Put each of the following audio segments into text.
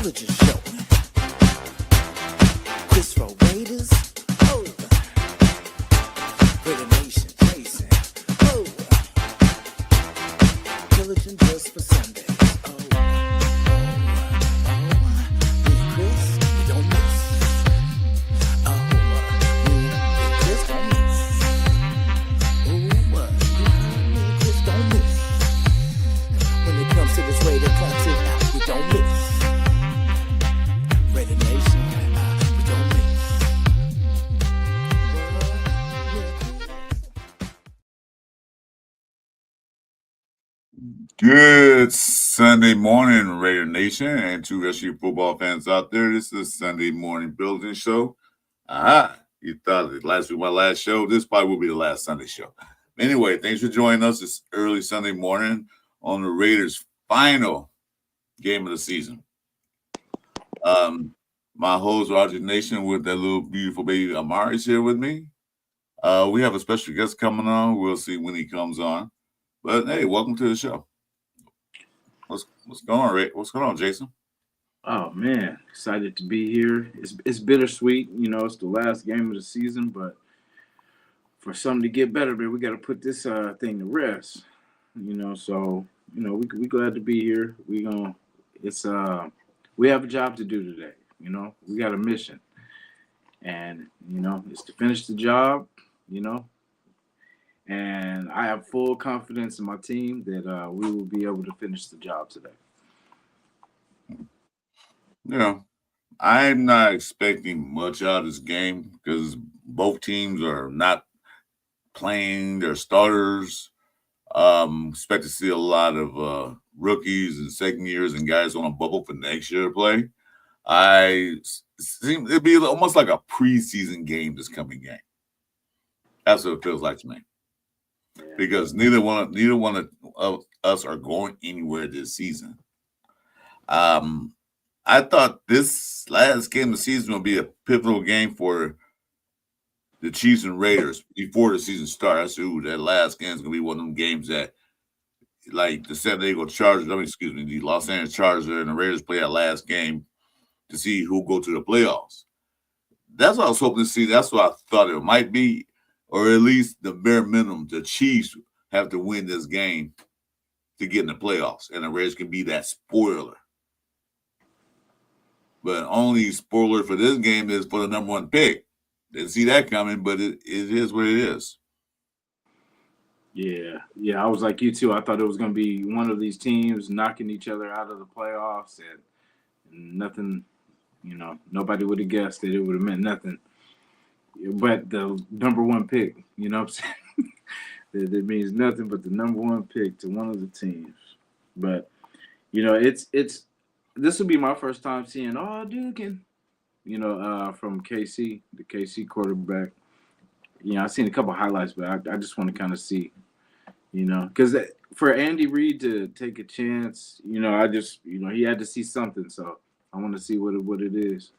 Pillaging show. This for Raiders. Oh, Raider Nation Jason. Oh, Pillaging just for Sundays. Oh, me and Chris, we don't miss. Oh, me and Chris don't miss. Oh, me and Chris don't miss. When it comes to this Raider classic, we don't miss. Raider Nation, we don't miss. Good Sunday morning, Raider Nation, and to SU football fans out there. This is Sunday morning building show. You thought that last week my last show. This probably will be the last Sunday show. Anyway, thanks for joining us this early Sunday morning on the Raiders' final game of the season. My host Roger Nation with that little beautiful baby Amari is here with me. We have a special guest coming on. We'll see when he comes on. But hey, welcome to the show. What's going on, Ray? What's going on, Jason? Oh man, excited to be here. It's bittersweet, it's the last game of the season, but for something to get better, man, we got to put this thing to rest. So we glad to be here. We have a job to do today. We got a mission, and it's to finish the job. And I have full confidence in my team that we will be able to finish the job today. I'm not expecting much out of this game because both teams are not playing their starters. Expect to see a lot of rookies and second years and guys on a bubble for next year to play. I think it'd be almost like a preseason game this coming game. That's what it feels like to me. Because neither one of us are going anywhere this season. I thought this last game of the season would be a pivotal game for the Chiefs and Raiders before the season starts. That last game is going to be one of them games that, like the San Diego Chargers, the Los Angeles Chargers and the Raiders play that last game to see who go to the playoffs. That's what I was hoping to see. That's what I thought it might be. Or at least the bare minimum, the Chiefs have to win this game to get in the playoffs. And the Raiders can be that spoiler. But only spoiler for this game is for the number one pick. Didn't see that coming, but it is what it is. Yeah, I was like you too. I thought it was going to be one of these teams knocking each other out of the playoffs. And nothing, nobody would have guessed that it would have meant nothing. But the number one pick, what I'm saying? That means nothing but the number one pick to one of the teams. But, it's this will be my first time seeing Dugan, from KC, the KC quarterback. I've seen a couple highlights, but I just want to kind of see, because for Andy Reid to take a chance, I just, he had to see something. So I want to see what it is.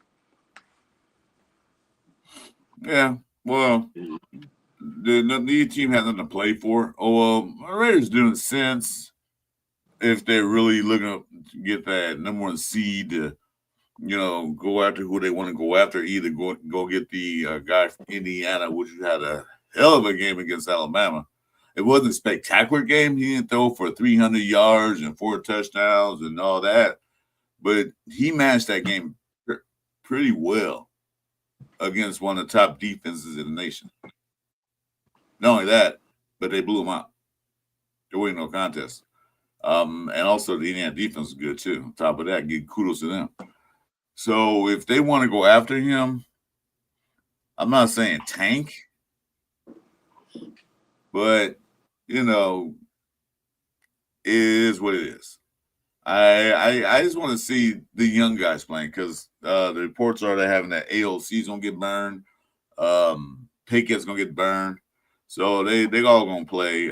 Yeah, well, the team has nothing to play for. My Raiders doing sense if they're really looking to get that number one seed to, go after who they want to go after. Either go get the guy from Indiana, which had a hell of a game against Alabama. It wasn't a spectacular game. He didn't throw for 300 yards and 4 touchdowns and all that, but he managed that game pretty well against one of the top defenses in the nation. Not only that, but they blew him out. There wasn't no contest. And also the Indiana defense is good too. On top of that, give kudos to them. So if they want to go after him, I'm not saying tank, but it is what it is. I just want to see the young guys playing because the reports are they're having that AOC's gonna get burned, Pickett's gonna get burned, so they all gonna play.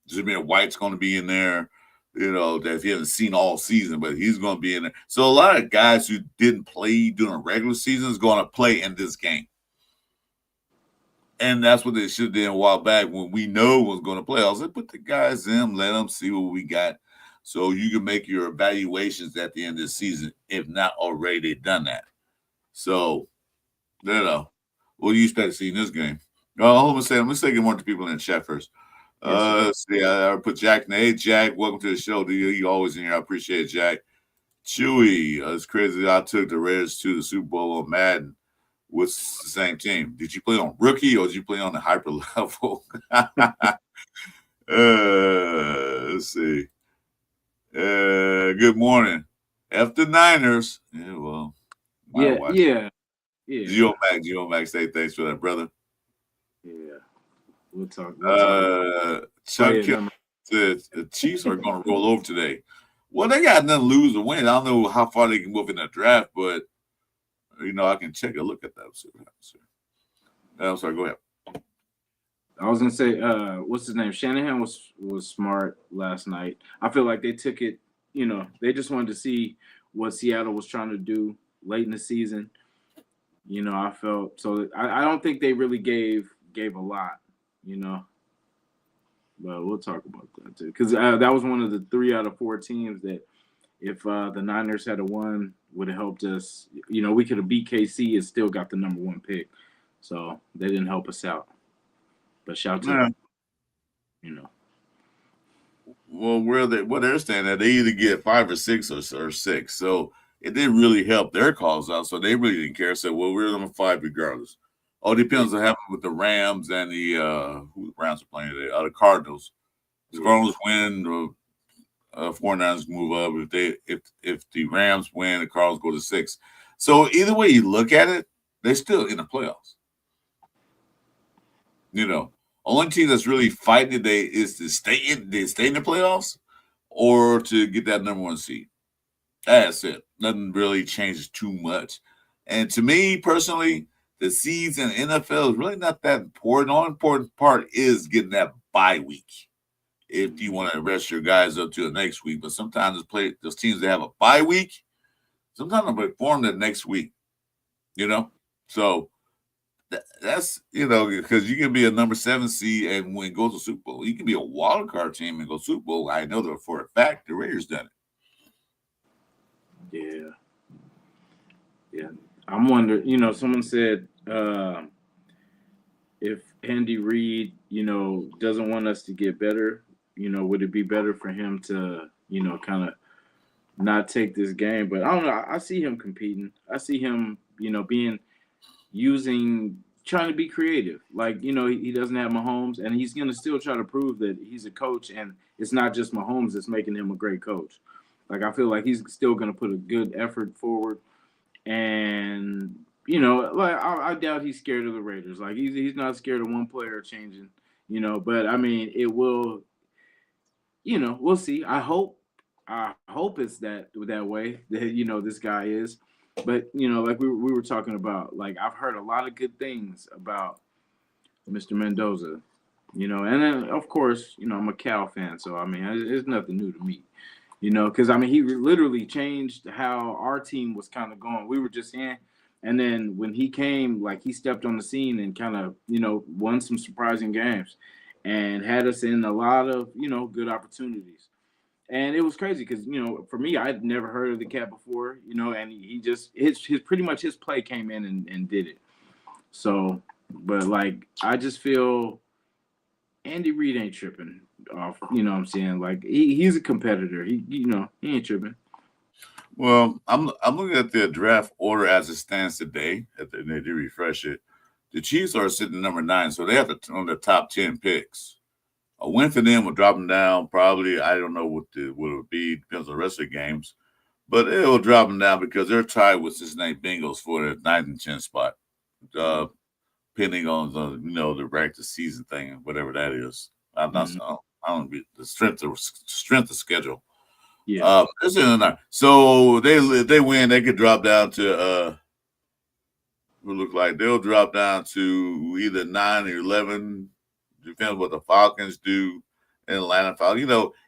Jameer White's gonna be in there, that he hasn't seen all season, but he's gonna be in there. So a lot of guys who didn't play during regular season is gonna play in this game. And that's what they should have done a while back when we know was going to play. I was like, put the guys in, let them see what we got. So you can make your evaluations at the end of the season, if not already done that. So, what do you expect to see in this game? Hold on a second. Let's say good morning to people in the chat first. Let's see. I put Jack in the hey, Jack, welcome to the show. You always in here. I appreciate it, Jack. Chewy, it's crazy. I took the Raiders to the Super Bowl on Madden. What's the same team? Did you play on rookie or did you play on the hyper level? Let's see. Good morning. F the Niners. Yeah, well. Yeah. Geo Max, say thanks for that, brother. Yeah. We'll talk. Chuck Kim says the Chiefs are going to roll over today. Well, they got nothing to lose or win. I don't know how far they can move in the draft, but I can check a look at that. I'm sorry. Go ahead. I was gonna say, what's his name? Shanahan was smart last night. I feel like they took it. They just wanted to see what Seattle was trying to do late in the season. I felt so. I don't think they really gave a lot. But we'll talk about that too, because that was one of the 3 out of 4 teams that, if the Niners had won, would have helped us. We could have beat KC and still got the number 1 pick. So they didn't help us out. But shout to them. Well, where they're standing at, they either get 5 or 6 or 6. So it didn't really help their cause out. So they really didn't care. So we're number 5 regardless. All depends on what happens with the Rams and the who the Rams are playing today. The Cardinals. The Cardinals win, 49ers move up. If the Rams win, the Cardinals go to 6. So either way you look at it, they're still in the playoffs. Only team that's really fighting today is to stay in the playoffs or to get that number 1 seed. That's it. Nothing really changes too much. And to me personally, the seeds in the NFL is really not that important. The only important part is getting that bye week. If you want to rest your guys up to the next week, but sometimes those teams that have a bye week, sometimes they perform the next week. So that's because you can be a number 7 seed and go to Super Bowl. You can be a wild card team and go Super Bowl. I know that for a fact the Raiders done it. Yeah. I'm wondering. Someone said if Andy Reid, doesn't want us to get better, would it be better for him to, kind of not take this game? But I don't know. I see him competing. I see him, trying to be creative. Like, he doesn't have Mahomes, and he's going to still try to prove that he's a coach, and it's not just Mahomes that's making him a great coach. Like, I feel like he's still going to put a good effort forward. And, I doubt he's scared of the Raiders. Like, he's not scared of one player changing, but I mean, it will, we'll see. I hope it's that way that, this guy is. But, like we were talking about, like, I've heard a lot of good things about Mr. Mendoza, and then, of course, I'm a Cal fan. So, I mean, it's nothing new to me, because, I mean, he literally changed how our team was kind of going. We were just in. And then when he came, like, he stepped on the scene and kind of, won some surprising games and had us in a lot of, good opportunities. And it was crazy because, for me, I'd never heard of the cat before, and he just pretty much his play came in and did it. So, but like, I just feel Andy Reid ain't tripping off, what I'm saying? Like, he's a competitor. He ain't tripping. Well, I'm looking at the draft order as it stands today. They do refresh it. The Chiefs are sitting number 9, so they have on the top 10 picks. A win for them will drop them down. Probably, I don't know what it would be. Depends on the rest of the games, but it will drop them down because they're tied with Cincinnati Bengals for the 9th and 10th spot, depending on the regular season thing, whatever that is. I'm not. I don't be the strength of schedule. Yeah. So they win, they could drop down to what look like they'll drop down to either 9 or 11, depends what the Falcons do in Atlanta.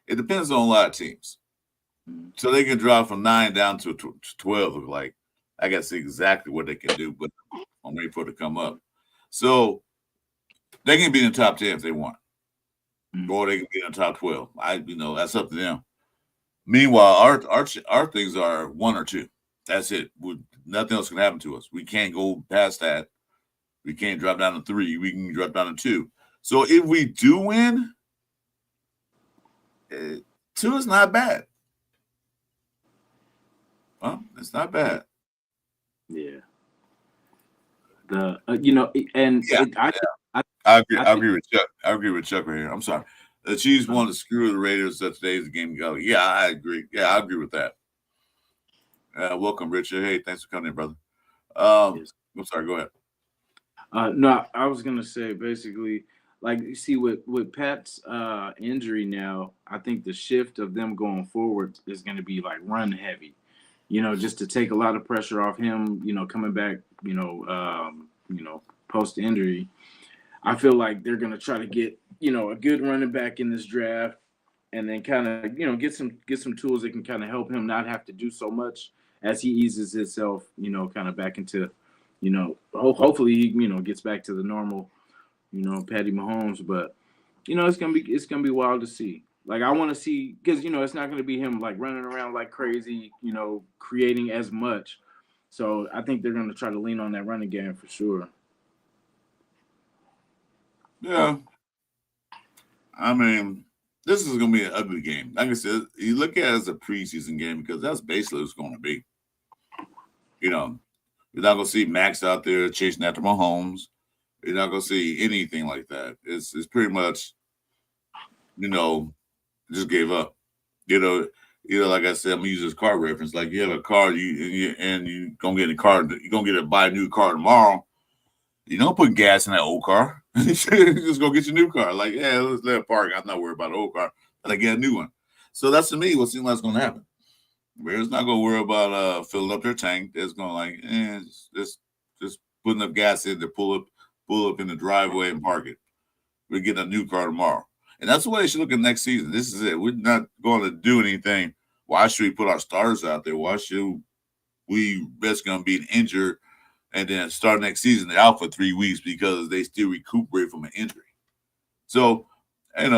It depends on a lot of teams. So they can drop from 9 down to 12. Look like I got to see exactly what they can do, but I'm ready for it to come up. So they can be in the top 10 if they want, or they can be in the top 12. That's up to them. Meanwhile, our things are 1 or 2. That's it. Nothing else can happen to us. We can't go past that. We can't drop down to 3. We can drop down to 2. So if we do win, 2 is not bad. Well, it's not bad. Yeah. I agree with Chuck. I agree with Chuck right here. I'm sorry. The Chiefs want to screw the Raiders that today's game go. Yeah, I agree. Yeah, I agree with that. Welcome, Richard. Hey, thanks for coming in, brother. Yes. I'm sorry. Go ahead. No, I was gonna say basically, like you see with Pat's injury now, I think the shift of them going forward is gonna be like run heavy, just to take a lot of pressure off him, coming back, post injury. I feel like they're gonna try to get, a good running back in this draft, and then kind of, get some tools that can kind of help him not have to do so much as he eases himself, kind of back into, hopefully he, gets back to the normal, Patty Mahomes. But it's gonna be wild to see. Like I want to see, because it's not gonna be him like running around like crazy, creating as much. So I think they're gonna try to lean on that running game for sure. Yeah. I mean, this is going to be an ugly game. Like I said, you look at it as a preseason game because that's basically what it's going to be. You're not going to see Max out there chasing after Mahomes. You're not going to see anything like that. It's pretty much, just gave up. Like I said, I'm gonna use this car reference. Like you have a car, you gonna get a car. You're gonna get buy a new car tomorrow. You don't put gas in that old car. Just go get your new car. Like, yeah, let's let it park. I'm not worried about the old car, but I get a new one. So that's to me what seems like it's going to happen. Bears not going to worry about filling up their tank. They're going to like, just putting up gas in to pull up in the driveway and park it. We're getting a new car tomorrow, and that's the way it should look at next season. This is it. We're not going to do anything. Why should we put our starters out there? Why should we risk them being injured? And then start next season, they're out for 3 weeks because they still recuperate from an injury. So, let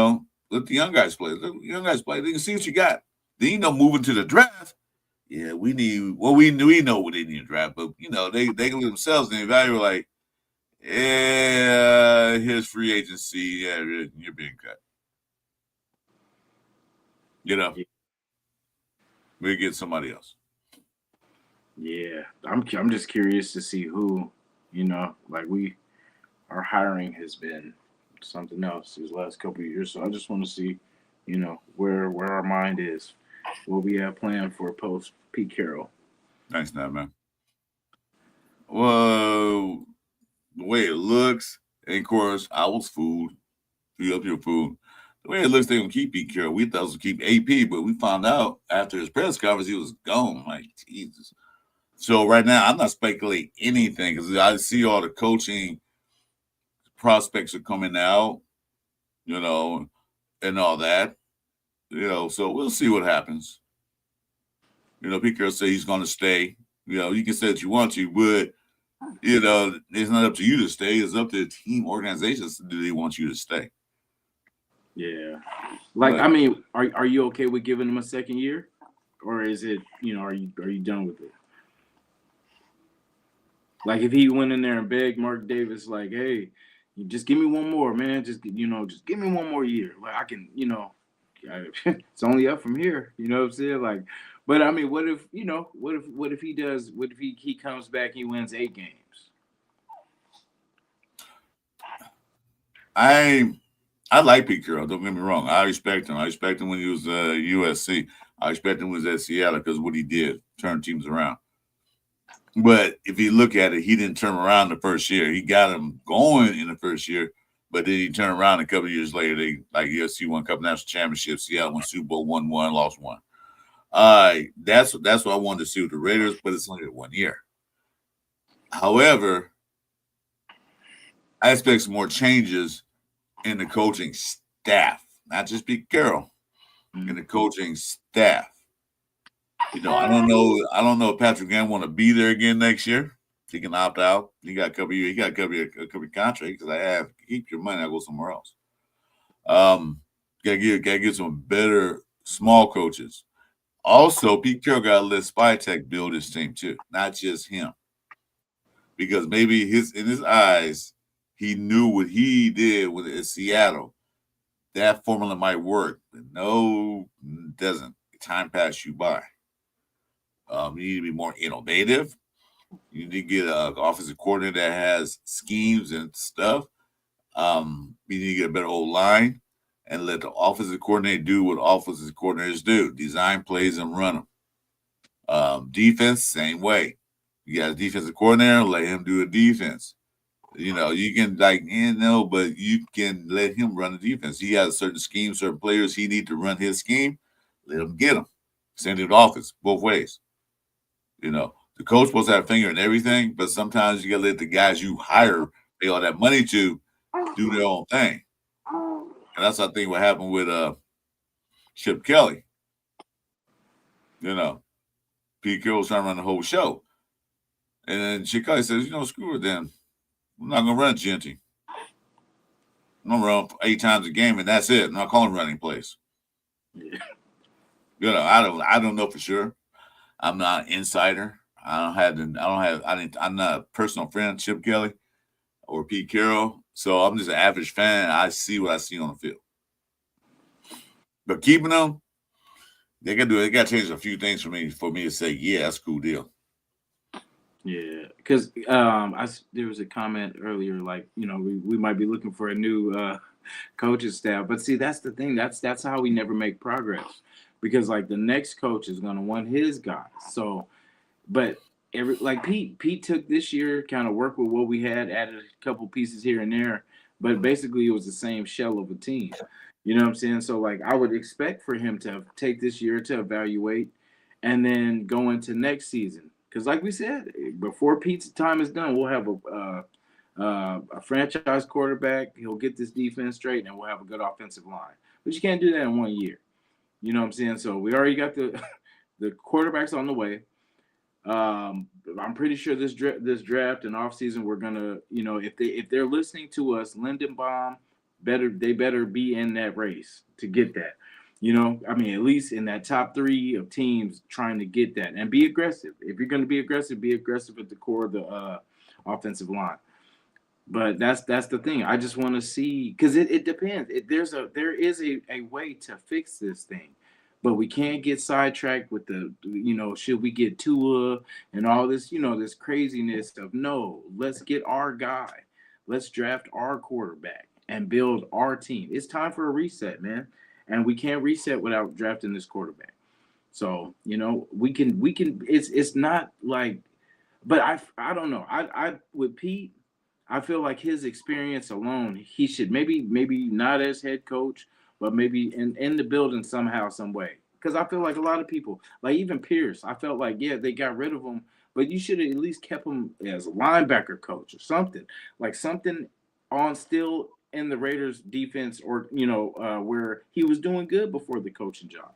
the young guys play. Let the young guys play. They can see what you got. Then moving to the draft. Yeah, we know what they need to draft, but they look at themselves and evaluate like, yeah, here's free agency. Yeah, you're being cut. We get somebody else. Yeah, I'm just curious to see who, like our hiring has been something else these last couple of years. So I just want to see, where our mind is, what we have planned for post Pete Carroll. Thanks, man. Well, the way it looks, and of course, I was fooled. You up your food. The way it looks, they're gonna keep Pete Carroll. We thought it was gonna keep AP, but we found out after his press conference he was gone. Like Jesus. So right now, I'm not speculating anything because I see all the coaching prospects are coming out, and all that, So we'll see what happens. Pete Carroll said he's going to stay. You can say that you want to, but it's not up to you to stay. It's up to the team organizations. Do they want you to stay? Yeah, I mean, are you okay with giving him a second year, or is it are you done with it? Like if he went in there and begged Mark Davis, like, hey, you just give me one more, man. Just give me one more year. Like I can, it's only up from here. You know what I'm saying? Like, but I mean, what if he does? What if he comes back? He wins 8 games. I like Pete Carroll. Don't get me wrong. I respect him. I respect him when he was USC. I respect him when he was at Seattle because what he did turned teams around. But if you look at it, he didn't turn around the first year. He got him going in the first year, but then he turned around a couple of years later. They USC won a couple national championships. Seattle won Super Bowl, won one, lost one. That's what I wanted to see with the Raiders, but it's only 1 year. However, I expect some more changes in the coaching staff, not just Pete Carroll, in the coaching staff. I don't know if Patrick Graham want to be there again next year. He can opt out. He got a couple years. He got a couple of contract because keep your money. I go somewhere else. Gotta get some better small coaches. Also, Pete Carroll got to let Spytek build his team too, not just him, because maybe in his eyes, he knew what he did with Seattle. That formula might work, but no, it doesn't. Time passed you by. You need to be more innovative. You need to get an offensive coordinator that has schemes and stuff. You need to get a better old line and let the offensive coordinator do what offensive coordinators do: design plays and run them. Defense, same way. You got a defensive coordinator, let him do a defense. You can but you can let him run the defense. He has a certain scheme, certain players he need to run his scheme. Let him get them. Send it to the office both ways. The coach supposed to have a finger in everything, but sometimes you got to let the guys you hire pay all that money to do their own thing. And that's, I think, what happened with Chip Kelly. Pete Carroll was trying to run the whole show. And then Chip Kelly says, screw it then. I'm not going to run Genty. I'm going to run 8 times a game, and that's it. I'm not calling running plays. Yeah. I don't know for sure. I'm not an insider. I'm not a personal friend of Chip Kelly or Pete Carroll. So I'm just an average fan. I see what I see on the field. But keeping them, they got to change a few things for me to say, yeah, that's a cool deal. Yeah, because there was a comment earlier, like, we might be looking for a new coaching staff. But see, that's the thing. That's how we never make progress, because like the next coach is going to want his guys. So, but Pete took this year, kind of worked with what we had, added a couple pieces here and there, but basically it was the same shell of a team. You know what I'm saying? So like I would expect for him to take this year to evaluate and then go into next season. Because like we said, before Pete's time is done, we'll have a franchise quarterback. He'll get this defense straight, and we'll have a good offensive line. But you can't do that in 1 year. You know what I'm saying? So we already got the quarterbacks on the way. I'm pretty sure this draft and offseason, we're gonna, if they're listening to us, Lindenbaum better be in that race to get that. At least in that top 3 of teams trying to get that, and be aggressive. If you're going to be aggressive at the core of the offensive line. But that's the thing. I just want to see, because it depends. There is a way to fix this thing, but we can't get sidetracked with the should we get Tua and all this this craziness of no. Let's get our guy. Let's draft our quarterback and build our team. It's time for a reset, man. And we can't reset without drafting this quarterback. So, we can, it's not like, but I don't know. I with Pete, I feel like his experience alone, he should maybe not as head coach, but maybe in the building somehow, some way. Because I feel like a lot of people, like even Pierce, I felt like, yeah, they got rid of him, but you should have at least kept him as a linebacker coach or something. Like something on still in the Raiders defense, or where he was doing good before the coaching job.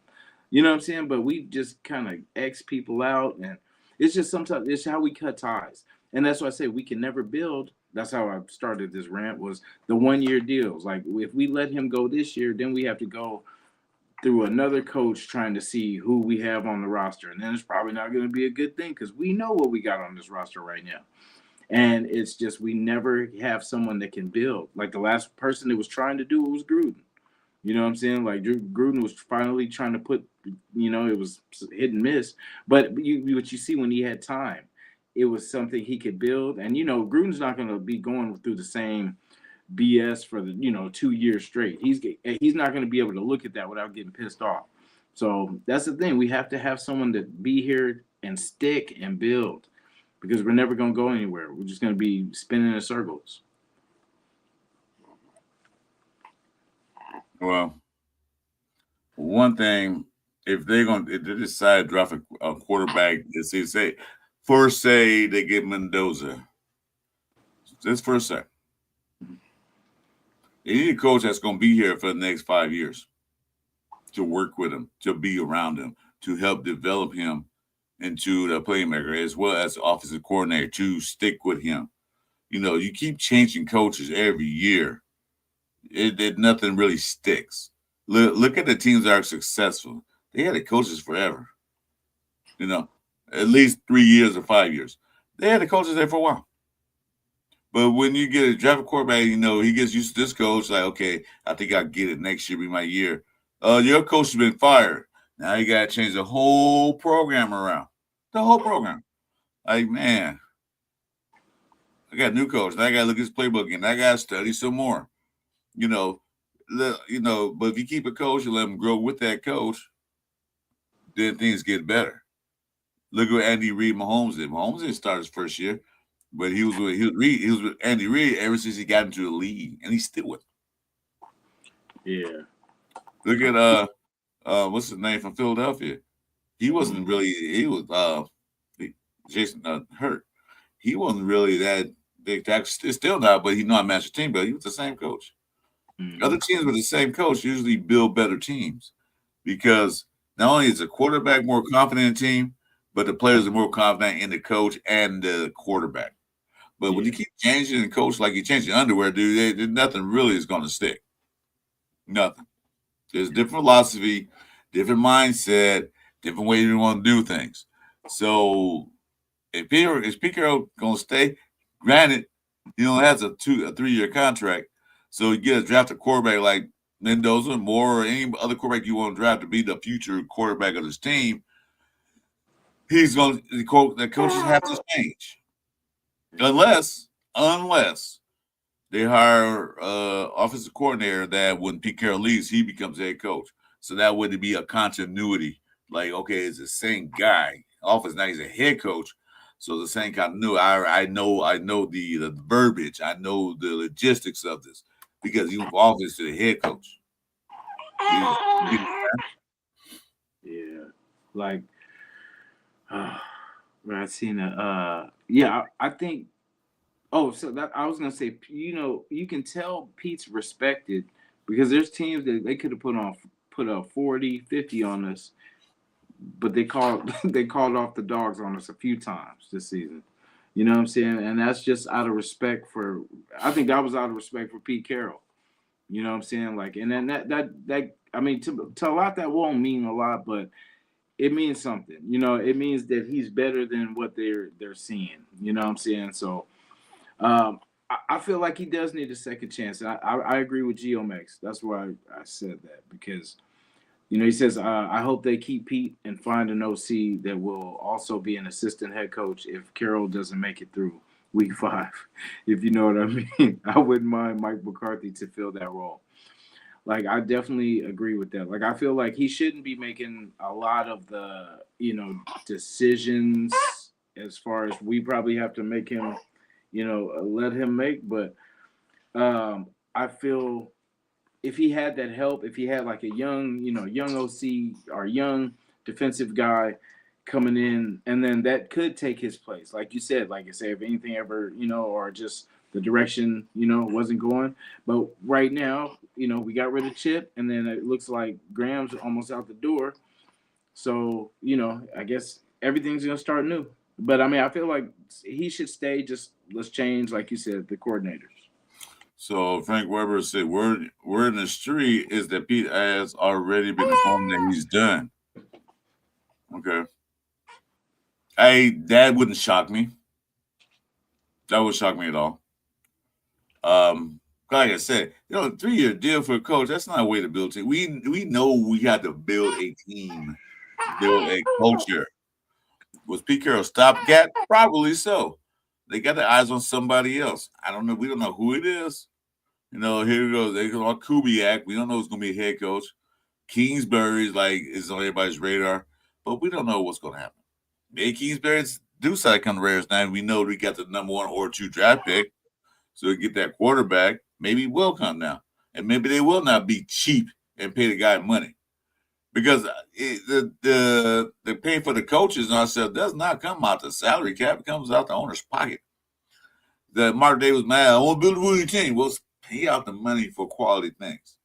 You know what I'm saying? But we just kind of X people out, and it's just sometimes it's how we cut ties. And that's why I say we can never build. That's how I started this rant, was the 1-year deals. Like if we let him go this year, then we have to go through another coach trying to see who we have on the roster. And then it's probably not going to be a good thing, because we know what we got on this roster right now. And it's just we never have someone that can build. Like the last person that was trying to do it was Gruden. You know what I'm saying? Like Gruden was finally trying to put, it was hit and miss. But what you see when he had time, it was something he could build. And, Gruden's not going to be going through the same BS for the, 2 years straight. He's not going to be able to look at that without getting pissed off. So that's the thing. We have to have someone to be here and stick and build, because we're never going to go anywhere. We're just going to be spinning in circles. Well, one thing, if they decide to draft a quarterback, first say they get Mendoza. That's first say. They need a coach that's going to be here for the next 5 years to work with him, to be around him, to help develop him into the playmaker, as well as the offensive coordinator, to stick with him. You keep changing coaches every year. Nothing really sticks. Look at the teams that are successful. They had the coaches forever. at least 3 years or 5 years. They had the coaches there for a while. But when you get a draft quarterback, he gets used to this coach. Like, okay, I think I'll get it next year, be my year. Your coach has been fired. Now you got to change the whole program around. The whole program. Like, man, I got a new coach. Now I got to look at his playbook again. I got to study some more. But if you keep a coach and let him grow with that coach, then things get better. Look at what Andy Reid Mahomes did. Mahomes didn't start his first year. But he was with Andy Reid ever since he got into the league, and he's still with him. Yeah. Look at what's his name from Philadelphia? He wasn't really. He was Jason Hurt. He wasn't really that big. Still not, but he's not a master team. But he was the same coach. Mm-hmm. Other teams with the same coach usually build better teams because not only is the quarterback more confident in the team, but the players are more confident in the coach and the quarterback. But when you keep changing the coach like you change your underwear, dude, nothing really is going to stick. Nothing. There's different philosophy, different mindset, different way you want to do things. So if Pete Carroll going to stay, granted, he only has a 3-year contract. So you get a drafted quarterback like Mendoza, Moore, or any other quarterback you want to draft to be the future quarterback of this team. The coaches have to change. Unless they hire offensive coordinator that when Pete Carroll leaves, he becomes head coach. So that would be a continuity. Like, okay, it's the same guy. Offense now he's a head coach. So the same continuity. I know the verbiage. I know the logistics of this because he went from offense to the head coach. Yeah. Like I seen I think. Oh, so that I was gonna say, you can tell Pete's respected because there's teams that they could have put a 40, 50 on us, but they called off the dogs on us a few times this season. You know what I'm saying? And that's just out of respect for. I think that was out of respect for Pete Carroll. You know what I'm saying? Like, and then that I mean, to a lot that won't mean a lot, but it means something. It means that he's better than what they're seeing. You know what I'm saying? So. I feel like he does need a second chance. I agree with Geomex. That's why I said that because, he says, I hope they keep Pete and find an OC that will also be an assistant head coach if Carroll doesn't make it through week 5, if you know what I mean. I wouldn't mind Mike McCarthy to fill that role. Like, I definitely agree with that. Like, I feel like he shouldn't be making a lot of the, decisions as far as we probably have to make him – let him make. But I feel if he had that help, if he had like a young OC or young defensive guy coming in, and then that could take his place. Like you said, if anything ever, or just the direction, wasn't going. But right now, we got rid of Chip, and then it looks like Graham's almost out the door. So, I guess everything's going to start new. But, I mean, I feel like he should stay. Just let's change, like you said, the coordinators. So Frank Weber said, word in the street is that Pete has already been informed that he's done. Okay. That wouldn't shock me. That would shock me at all. Like I said, 3-year deal for a coach, that's not a way to build a team. We know we had to build a team, build a culture. Was Pete Carroll stopgap? Probably so. They got their eyes on somebody else. I don't know. We don't know who it is. Here we go. They go on Kubiak. We don't know who's going to be a head coach. Kingsbury's is on everybody's radar, but we don't know what's going to happen. Maybe Kingsbury's do side come to Raiders now. We know we got the number 1 or 2 draft pick, so we get that quarterback. Maybe he will come now, and maybe they will not be cheap and pay the guy money. Because the pay for the coaches and ourselves does not come out the salary cap. It comes out the owner's pocket. The Mark Day was mad. I want to build a winning team. Well, pay out the money for quality things.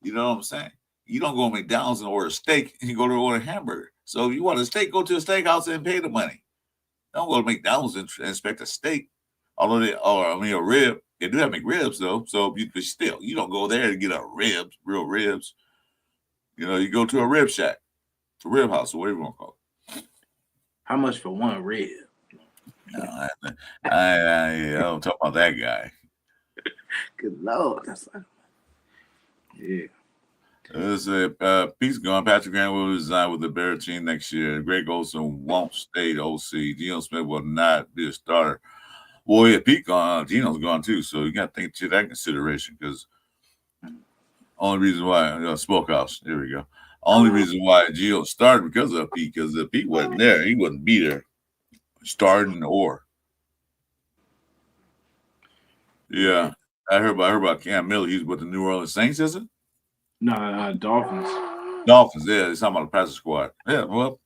You know what I'm saying? You don't go to McDonald's and order a steak. You go to order a hamburger. So if you want a steak, go to a steakhouse and pay the money. Don't go to McDonald's and inspect a steak. A rib. They do have McRibs though. So you don't go there to get real ribs. You go to a rib shack, a rib house, or whatever you want to call it. How much for one rib? No, I don't talk about that guy. Good Lord. That's like, yeah. Pete's gone. Patrick Graham will resign with the Bear team next year. Greg Olson won't stay the OC. Geno Smith will not be a starter. Well, yeah, Pete gone. Geno's gone too. So you got to take that consideration because only reason why Smokehouse. There we go. Only reason why Geno started because of Pete. Because if Pete wasn't there, he wouldn't be there, starting or. Yeah, I heard about Cam Miller. He's with the New Orleans Saints, is it? No, Dolphins. Dolphins. Yeah, he's talking about the practice squad. Yeah, well,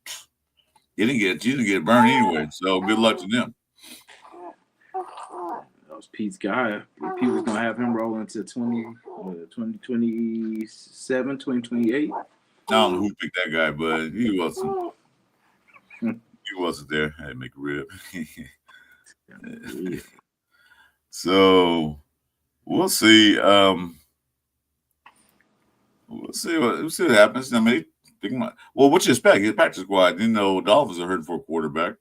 you didn't get burned anyway. So good luck to them. That was Pete's guy. Pete was gonna have him roll into 2027, 2028. I don't know who picked that guy, but he wasn't. He wasn't there. I had to make a rib. So we'll see. We'll see what happens. I mean, what you expect? His practice squad. You know, Dolphins are hurting for a quarterback.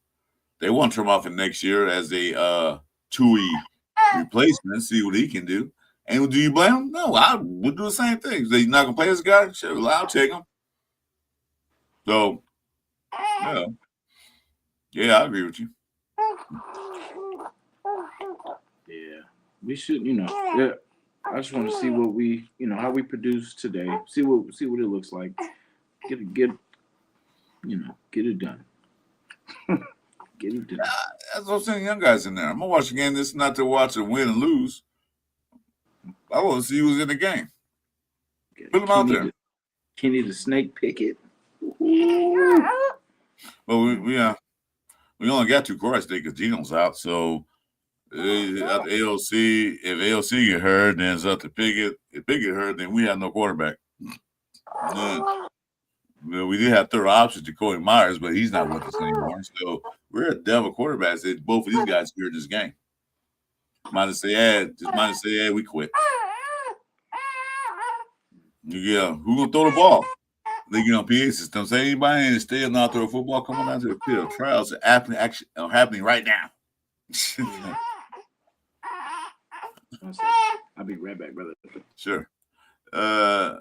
They want to turn him off in next year as a Tui replacement. See what he can do. And do you blame him? No, I would do the same thing. He's not gonna play this guy. Sure, well, I'll take him. So, yeah, I agree with you. Yeah, we should. Yeah. I just want to see what we, how we produce today. See what it looks like. Get it done. Get it done. That's what I'm saying. Young guys in there. I'm gonna watch the game. This is not to watch and win and lose. I want to see who's in the game. Put them out there. Kenny the Snake Pickett. Well, we only got 2 quarterbacks because Geno's out. So at AOC, if AOC get hurt, then it's up to Pickett. If Pickett hurt, then we have no quarterback. We did have third option to Cody Myers, but he's not with us anymore. So we're at devil quarterbacks. Both of these guys here in this game. Might have say, we quit. Yeah, who gonna throw the ball? They get on PA system. Say anybody in the stadium not throw a football, come on down to the field. Trials are happening right now. I'll be right back, brother. Sure. I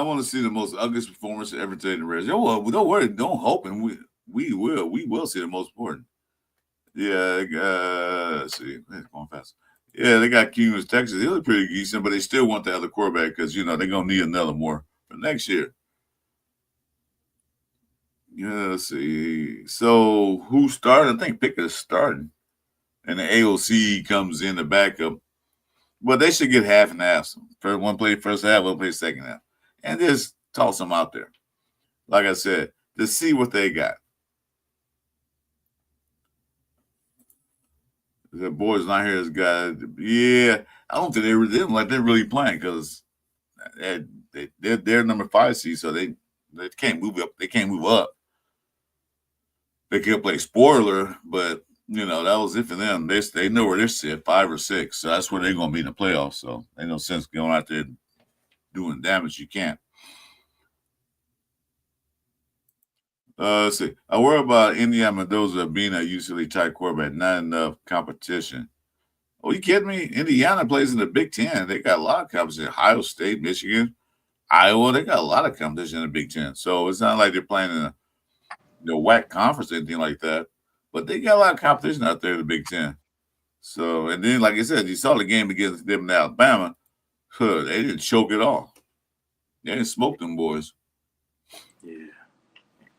want to see the most ugliest performance ever taken in the Reds. Well, don't worry, don't hope, and we will see the most important. Yeah, let's see, it's going fast. Yeah, they got Cumulus, Texas. They look pretty decent, but they still want the other quarterback because they're gonna need another more for next year. Yeah, let's see. So who started? I think Pickett is starting, and the AOC comes in the backup. But they should get half and half. One play first half, one play second half, and just toss them out there. Like I said, to see what they got. The boys not here as guys. Yeah, I don't think they're really playing because they're number 5 seed, so they can't move up. They can't move up. They could play spoiler, but that was it for them. They know where they're set, 5 or 6. So that's where they're going to be in the playoffs. So ain't no sense going out there doing damage. You can't. Let's see. I worry about Indiana Mendoza being a usually tight quarterback, not enough competition. Oh, you kidding me? Indiana plays in the Big Ten. They got a lot of competition. Ohio State, Michigan, Iowa. They got a lot of competition in the Big Ten. So it's not like they're playing in a WAC conference or anything like that. But they got a lot of competition out there in the Big Ten. So, and then, like I said, you saw the game against them in Alabama. They didn't choke at all. They didn't smoke them boys. Yeah.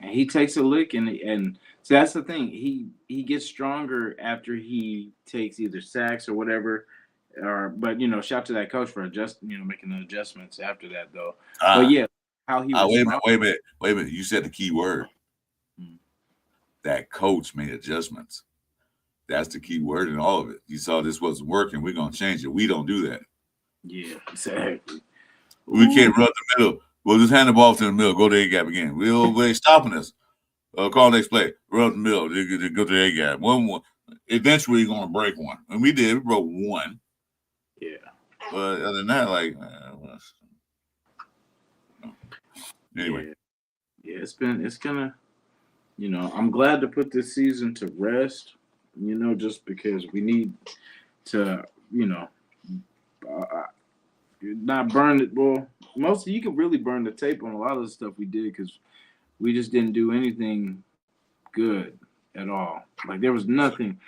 And he takes a lick, and so that's the thing. He gets stronger after he takes either sacks or whatever. But shout out to that coach for making the adjustments after that though. But yeah, how he was wait a minute. You said the key word. That coach made adjustments. That's the key word in all of it. You saw this wasn't working. We're gonna change it. We don't do that. Yeah, exactly. We can't run the middle. We'll just hand the ball to the middle. Go to A gap again. We're stopping us. Call next play. Run the middle. Go to A gap. One. Eventually, you're gonna break one. And we did. We broke one. Yeah. But other than that, Anyway, Yeah, it's gonna, I'm glad to put this season to rest, just because we need to, uh, not burn it. Well, mostly you can really burn the tape on a lot of the stuff we did because we just didn't do anything good at all. Like there was nothing.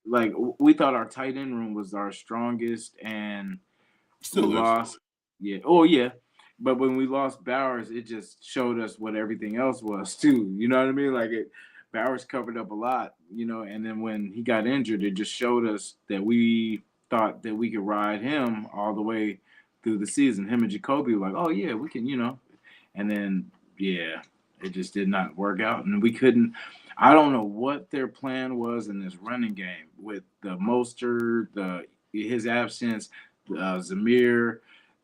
Like we thought our tight end room was our strongest, and we still is. lost. Yeah. Oh yeah. But when we lost Bowers, it just showed us what everything else was too. You know what I mean? Bowers covered up a lot, and then when he got injured, it just showed us that we thought that we could ride him all the way through the season. Him and Jacoby were like, oh yeah, we can, and then yeah, it just did not work out, and we couldn't. I don't know what their plan was in this running game with the Mostert, his absence, Zamir,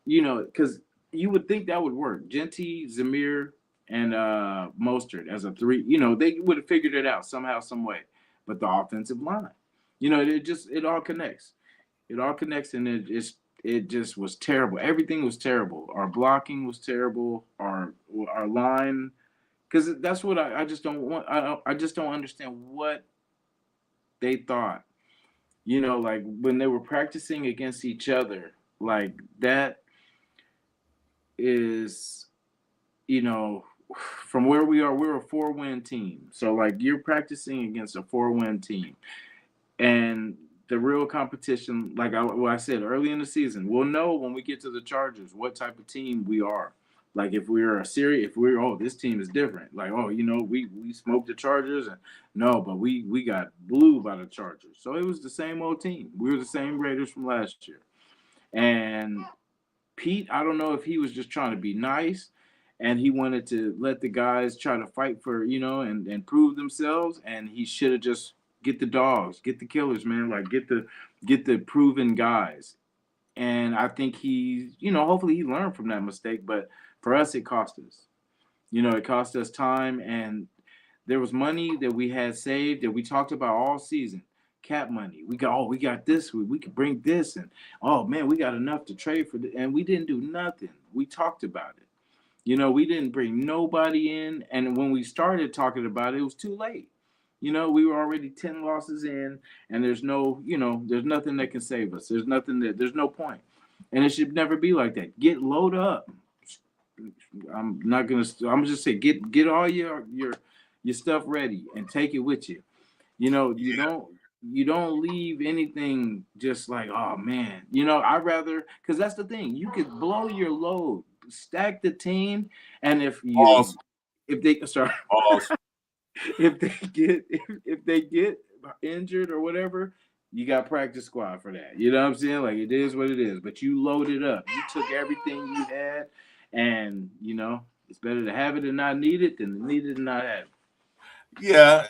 because you would think that would work. Genty, Zamir, and Mostert as a three, they would have figured it out somehow, some way. But the offensive line, it all connects. It all connects, and it just was terrible. Everything was terrible. Our blocking was terrible. Our line, because that's what I just don't want. I just don't understand what they thought. Like when they were practicing against each other, like that is, from where we are, we're a 4-win team. So like you're practicing against a 4-win team, and the real competition, like I said early in the season, we'll know when we get to the Chargers what type of team we are. Like if we're this team is different. Like we smoked the Chargers, and no, but we got blew by the Chargers. So it was the same old team. We were the same Raiders from last year, and Pete, I don't know if he was just trying to be nice and he wanted to let the guys try to fight for, and prove themselves. And he should have just get the dogs, get the killers, man. Like get the proven guys. And I think hopefully he learned from that mistake. But for us, it cost us. It cost us time, and there was money that we had saved that we talked about all season. Cap money. We got this. We could bring this, and oh man, we got enough to trade for, and we didn't do nothing. We talked about it. We didn't bring nobody in, and when we started talking about it, it was too late. We were already 10 losses in, and there's there's nothing that can save us. There's no point, and it should never be like that. Get load up. I'm just say get all your stuff ready and take it with you. You don't leave anything just like, oh man, I'd rather, because that's the thing, you could blow your load, stack the team, and if they sorry if they get injured or whatever, you got practice squad for that. You know what I'm saying? Like it is what it is, but you loaded up, you took everything you had, and it's better to have it and not need it than to need it and not have it. Yeah.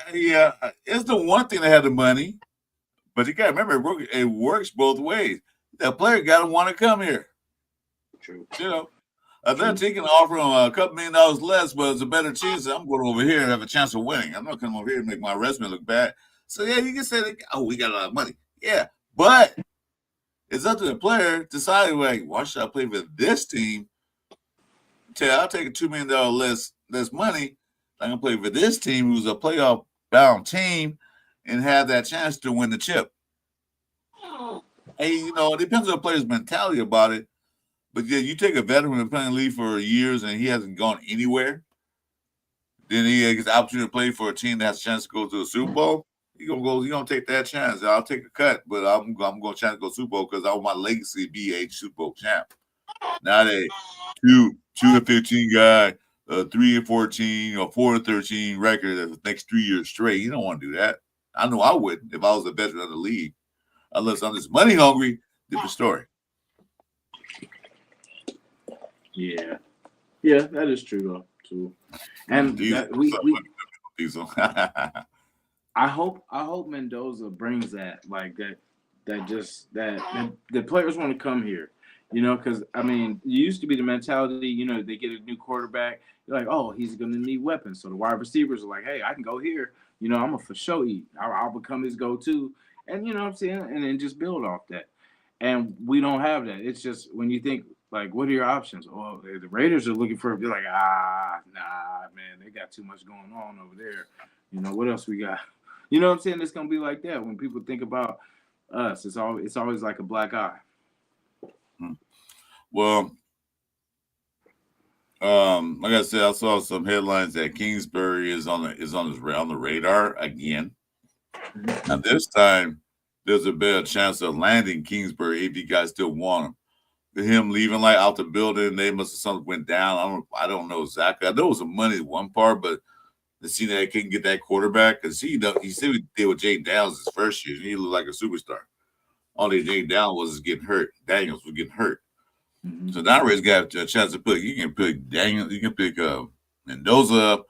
It's the one thing they have the money, but you got to remember it works both ways. That player got to want to come here. True. Unless he can offer him a couple $1 million less, but it's a better chance. I'm going over here and have a chance of winning. I'm not coming over here and make my resume look bad. So yeah, you can say, we got a lot of money. Yeah, but it's up to the player deciding, like, why should I play for this team? I'll take a $2 million less money. I'm gonna play for this team, who's a playoff bound team, and have that chance to win the chip. Hey, it depends on the player's mentality about it. But yeah, you take a veteran who's playing league for years and he hasn't gone anywhere, then he gets the opportunity to play for a team that has a chance to go to the Super Bowl. He's gonna take that chance. I'll take a cut, but I'm gonna chance to go Super Bowl because I want my legacy to be a Super Bowl champ. Not a 2-15 guy, 3-14 or 4-13 record the next 3 years straight. You don't want to do that. I know I wouldn't if I was a veteran of the league. Unless I'm just money hungry, different story. Yeah, that is true though too. And Diesel. I hope Mendoza brings that, like that the players want to come here, because I mean, it used to be the mentality, they get a new quarterback, you're like, oh, he's gonna need weapons, so the wide receivers are like, hey, I can go here, I'm gonna for sure eat, I'll become his go-to, and what I'm saying, and then just build off that. And we don't have that. It's just when you think Like, what are your options? Well, the Raiders are looking for. They're like, nah, man, they got too much going on over there. You know what else we got? You know what I'm saying? It's gonna be like that when people think about us. It's always like a black eye. Well, like I said, I saw some headlines that Kingsbury is on the radar again. Now this time, there's a better chance of landing Kingsbury if you guys still want him. Him leaving like out the building, they must have something went down. I don't know exactly. I know it was some money one part, but to see that they couldn't get that quarterback because he said he did with Jay Downs his first year. He looked like a superstar. All that Jay Downs was getting hurt. Daniels was getting hurt. Mm-hmm. So now Red's got a chance to pick. You can pick Daniel. You can pick Mendoza.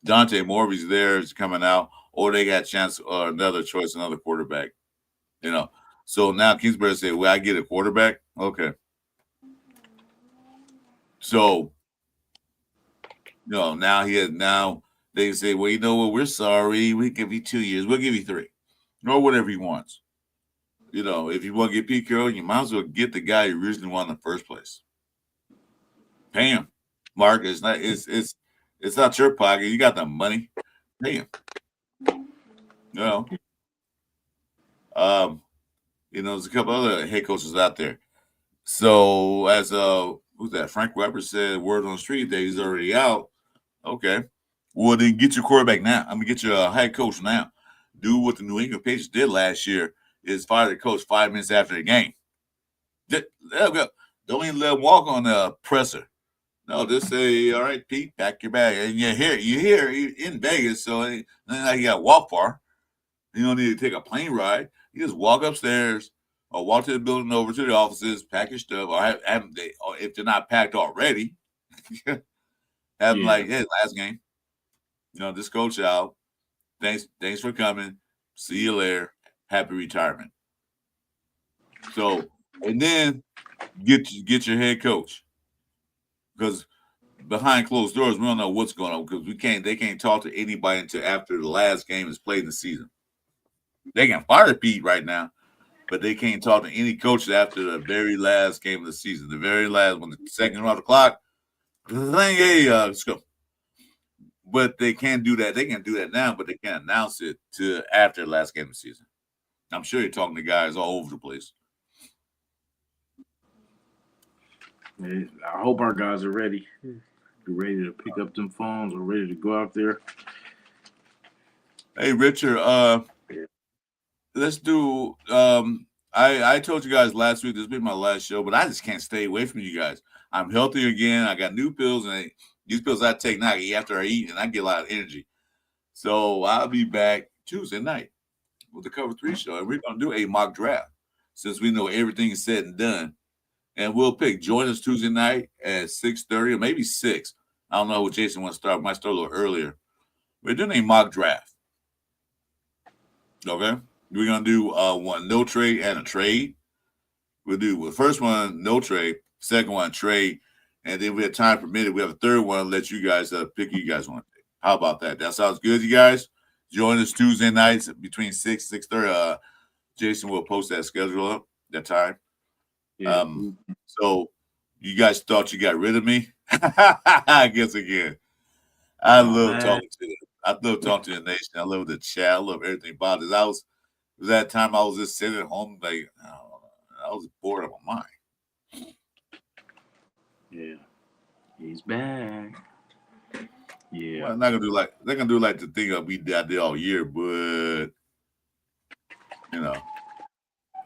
Dante Morby's there is coming out, or they got a chance or another choice, another quarterback. You know. So now Kingsbury said, "Well, I get a quarterback." Okay. So, now they say, well, you know what? We're sorry. We give you 2 years. We'll give you 3, or whatever he wants. If you want to get Pete Carroll, you might as well get the guy you originally wanted in the first place. Pay him, Mark. It's not your pocket. You got the money. Pay him. There's a couple other head coaches out there. So as who's that? Frank Weber said, word on the street that he's already out. Okay. Well, then get your quarterback now. I'm gonna get your head coach now. Do what the New England Patriots did last year: is fire the coach 5 minutes after the game. Don't even let him walk on the presser. No, just say, "All right, Pete, pack your bag." And you're here in Vegas, so it ain't like you got to walk far. You don't need to take a plane ride. You just walk upstairs or walk to the building over to the offices, pack your stuff, or or if they're not packed already, have them like, hey, last game. Just coach out. Thanks for coming. See you later. Happy retirement. So, and then get your head coach, because behind closed doors we don't know what's going on, because they can't talk to anybody until after the last game is played in the season. They can fire Pete right now, but they can't talk to any coach after the very last game of the season. The very last, when the second round of the clock, hey, let's go. But they can't do that. They can do that now, but they can't announce it to after the last game of the season. I'm sure you're talking to guys all over the place. I hope our guys are ready. They're ready to pick up them phones or ready to go out there. Hey, Richard, let's do I told you guys last week this will be my last show, but I just can't stay away from you guys. I'm healthy again. I got new pills, and these pills I take now after I eat, and I get a lot of energy. So I'll be back Tuesday night with the Cover 3 show, and we're going to do a mock draft since we know everything is said and done. And we'll pick. Join us Tuesday night at 6:30 or maybe 6. I don't know what Jason wants to start. Might start a little earlier. We're doing a mock draft. Okay? We're going to do one no trade and a trade. We'll do the first one, no trade. Second one, trade. And then we have time permitted. We have a third one. Let you guys pick who you guys want to pick. How about that? That sounds good, you guys? Join us Tuesday nights between 6 and 6:30. Jason will post that schedule up that time. Yeah. So you guys thought you got rid of me? I guess again. I love talking to the nation. I love the chat. I love everything about it. It was that time I was just sitting at home, like I was bored out of my mind. Yeah. He's back. Yeah. Well, I'm not gonna do like they're gonna do like the thing I did all year, but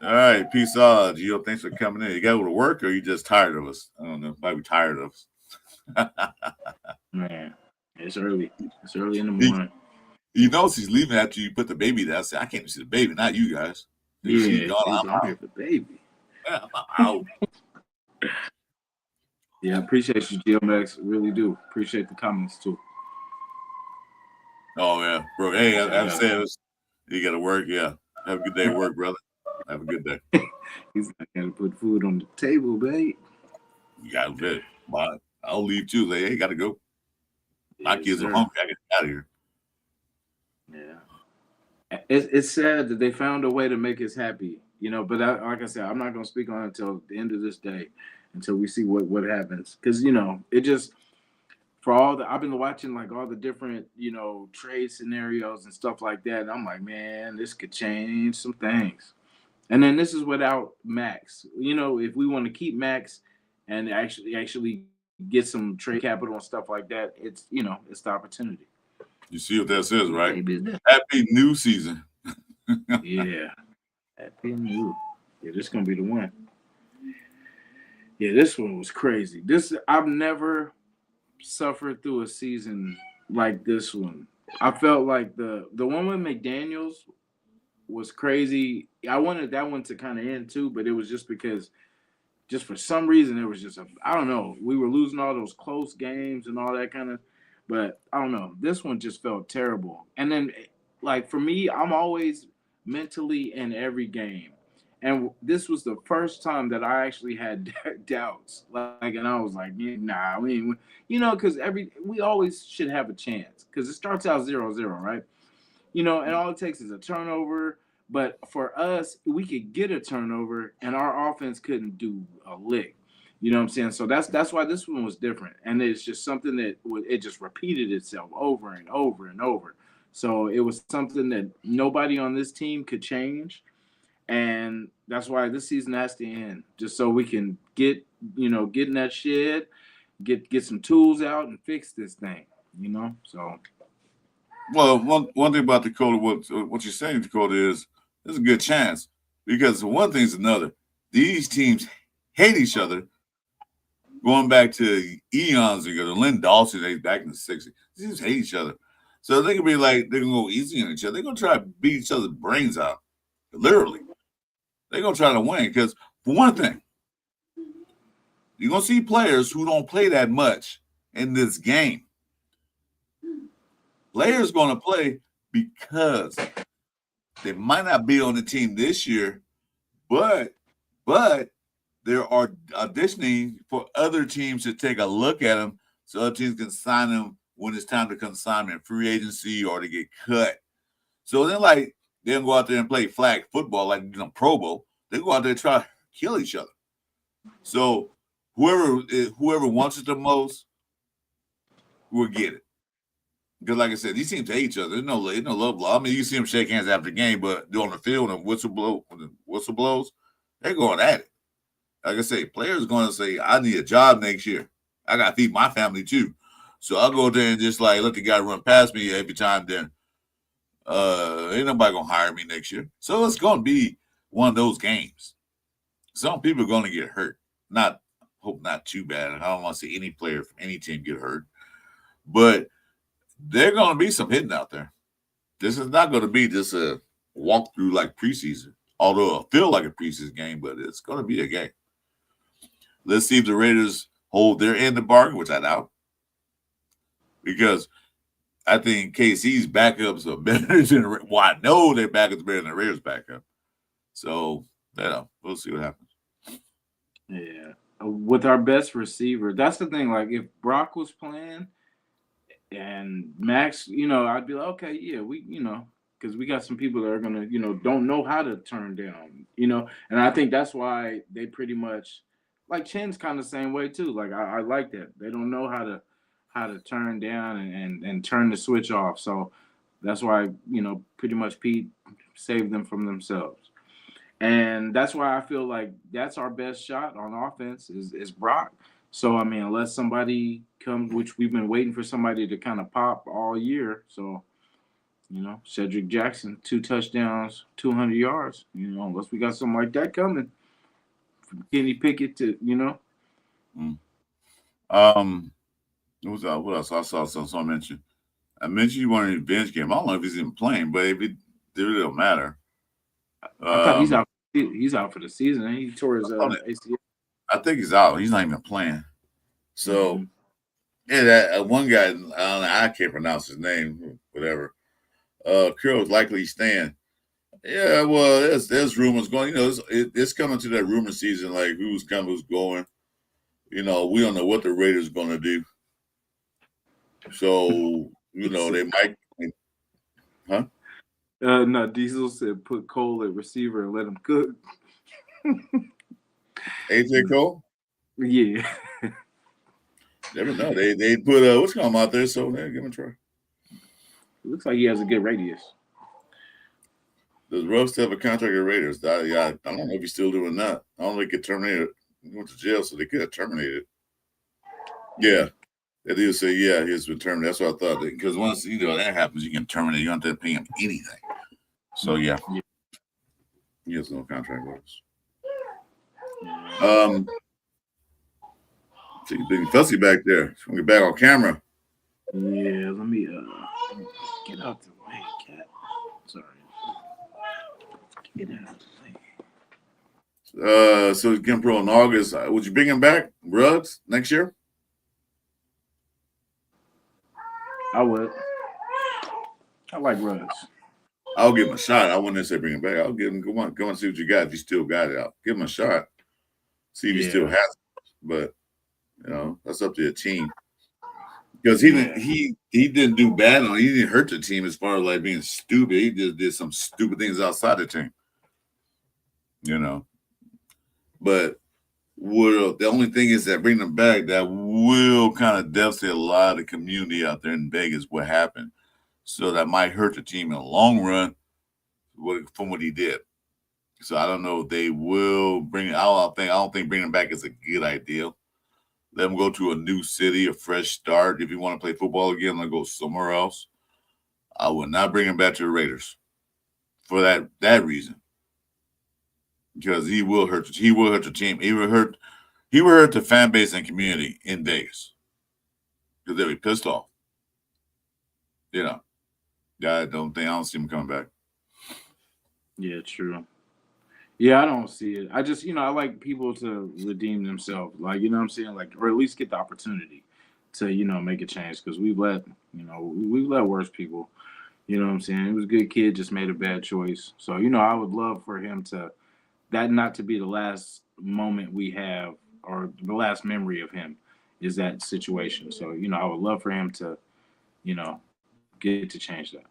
All right, peace out, Gio. Thanks for coming in. You got to go to work, or you just tired of us? I don't know. Might be tired of us. Man, it's early. It's early in the morning. You notice he's leaving after you put the baby down. I said, I can't even see the baby, not you guys. Yeah, I'm here for the baby. Yeah, I'm out. Yeah, I appreciate you, GMX. Really do. Appreciate the comments, too. Oh, yeah. Bro, hey, I said you got to work. Yeah. Have a good day at work, brother. Have a good day. He's like, I got to put food on the table, babe. You got to but I'll leave too. Like, hey, got to go. My kids are hungry. I get out of here. Yeah. It's sad that they found a way to make us happy But like I said, I'm not gonna speak on it until the end of this day, until we see what happens. Because it just for all the I've been watching like all the different trade scenarios and stuff like that, and I'm like, man, this could change some things. And then this is without Max. If we want to keep Max and actually get some trade capital and stuff like that, it's the opportunity. You see what that says, right? Maybe Happy new season. yeah, happy new. Yeah, this is gonna be the one. Yeah, this one was crazy. I've never suffered through a season like this one. I felt like the one with McDaniels was crazy. I wanted that one to kind of end too, but it was just because just for some reason it was just I don't know. We were losing all those close games and all that kind of, but I don't know. This one just felt terrible. And then like for me, I'm always mentally in every game. And this was the first time that I actually had doubts. And I was like, yeah, nah, because we always should have a chance because it starts out 0-0, right? And all it takes is a turnover. But for us, we could get a turnover, and our offense couldn't do a lick. You know what I'm saying? So that's why this one was different, and it's just something that it just repeated itself over and over and over. So it was something that nobody on this team could change, and that's why this season has to end, just so we can get in that shed, get some tools out, and fix this thing. So. Well, one thing about Dakota, what you're saying, Dakota, is there's a good chance because one thing's another. These teams hate each other going back to eons ago. The Lynn Dawson days back in the 60s. These teams hate each other. So they can be like, they're going to go easy on each other. They're going to try to beat each other's brains out. Literally. They're going to try to win because, for one thing, you're going to see players who don't play that much in this game. Players going to play because they might not be on the team this year, but they are auditioning for other teams to take a look at them so other teams can sign them when it's time to come sign them in free agency or to get cut. So then, they don't go out there and play flag football like Pro Bowl. They go out there and try to kill each other. So whoever wants it the most will get it. Because, like I said, these teams hate each other. There's no love law. I mean, you see them shake hands after the game, but on the field and when the whistle blows, they're going at it. Like I say, players are going to say, I need a job next year. I got to feed my family too. So I'll go there and just let the guy run past me every time then. Ain't nobody going to hire me next year. So it's going to be one of those games. Some people are going to get hurt. Hope not too bad. I don't want to see any player from any team get hurt. But there are going to be some hitting out there. This is not going to be just a walkthrough like preseason, although it'll feel like a preseason game, but it's going to be a game. Let's see if the Raiders hold their end of the bargain, which I doubt, because I think KC's backups are better than – I know their backups are better than the Raiders' backup. So, we'll see what happens. Yeah. With our best receiver, that's the thing. If Brock was playing – and Max, I'd be like, okay, yeah, because we got some people that are gonna, don't know how to turn down, and I think that's why they pretty much Chin's kind of the same way too. I like that they don't know how to turn down and turn the switch off. So that's why pretty much Pete saved them from themselves, and that's why I feel like that's our best shot on offense is Brock. So, I mean, unless somebody comes, which we've been waiting for somebody to kind of pop all year. So, Cedric Jackson, 2 touchdowns, 200 yards, unless we got something like that coming. From Kenny Pickett to, What else? I saw someone mention. I mentioned you wanted a bench game. I don't know if he's even playing, but if it really don't matter. I thought he's out. He's out for the season. He tore his ACL. I think he's out. He's not even playing. So, yeah, that one guy, I can't pronounce his name, whatever. Curl's likely staying. Yeah, well, there's rumors going. It's coming to that rumor season, who's coming, who's going. We don't know what the Raiders are going to do. So, they might. Huh? No, Diesel said put Cole at receiver and let him cook. AJ Cole. Yeah. Never know. They put what's going out there, so they give him a try. It looks like he has a good radius. Does Ruff still have a contract with Raiders? I don't know if he's still doing that. I don't know if he get terminated. He went to jail, so they could have terminated. Yeah. They do say, yeah, he's been terminated. That's what I thought. Because once that happens, you can terminate. You don't have to pay him anything. So, yeah. He has no contract with us. So you big fussy back there. He's going to get back on camera. Yeah, let me get out the way, cat. Sorry. Get out the way. So he's getting pro in August. Would you bring him back, Ruggs, next year? I would. I like Ruggs. I'll give him a shot. I wouldn't necessarily bring him back. I'll give him go on see what you got if you still got it. I'll give him a shot. See if he still has it. But that's up to the team. Because he didn't do bad on it. He didn't hurt the team as far as like being stupid. He just did some stupid things outside the team. But the only thing is that bringing them back, that will kind of devastate a lot of the community out there in Vegas. What happened, so that might hurt the team in the long run from what he did. So I don't know if they will bring. I don't think bringing him back is a good idea. Let him go to a new city, a fresh start. If you want to play football again, let him go somewhere else. I would not bring him back to the Raiders for that reason. Because he will hurt the team. He will hurt the fan base and community in Vegas. Because they'll be pissed off. I don't see him coming back. Yeah, true. Yeah, I don't see it. I just, I like people to redeem themselves. Like, you know what I'm saying? Like, or at least get the opportunity to, make a change. Because we've let worse people, you know what I'm saying? He was a good kid, just made a bad choice. So, I would love for him that not to be the last moment we have or the last memory of him is that situation. So, I would love for him to, get to change that.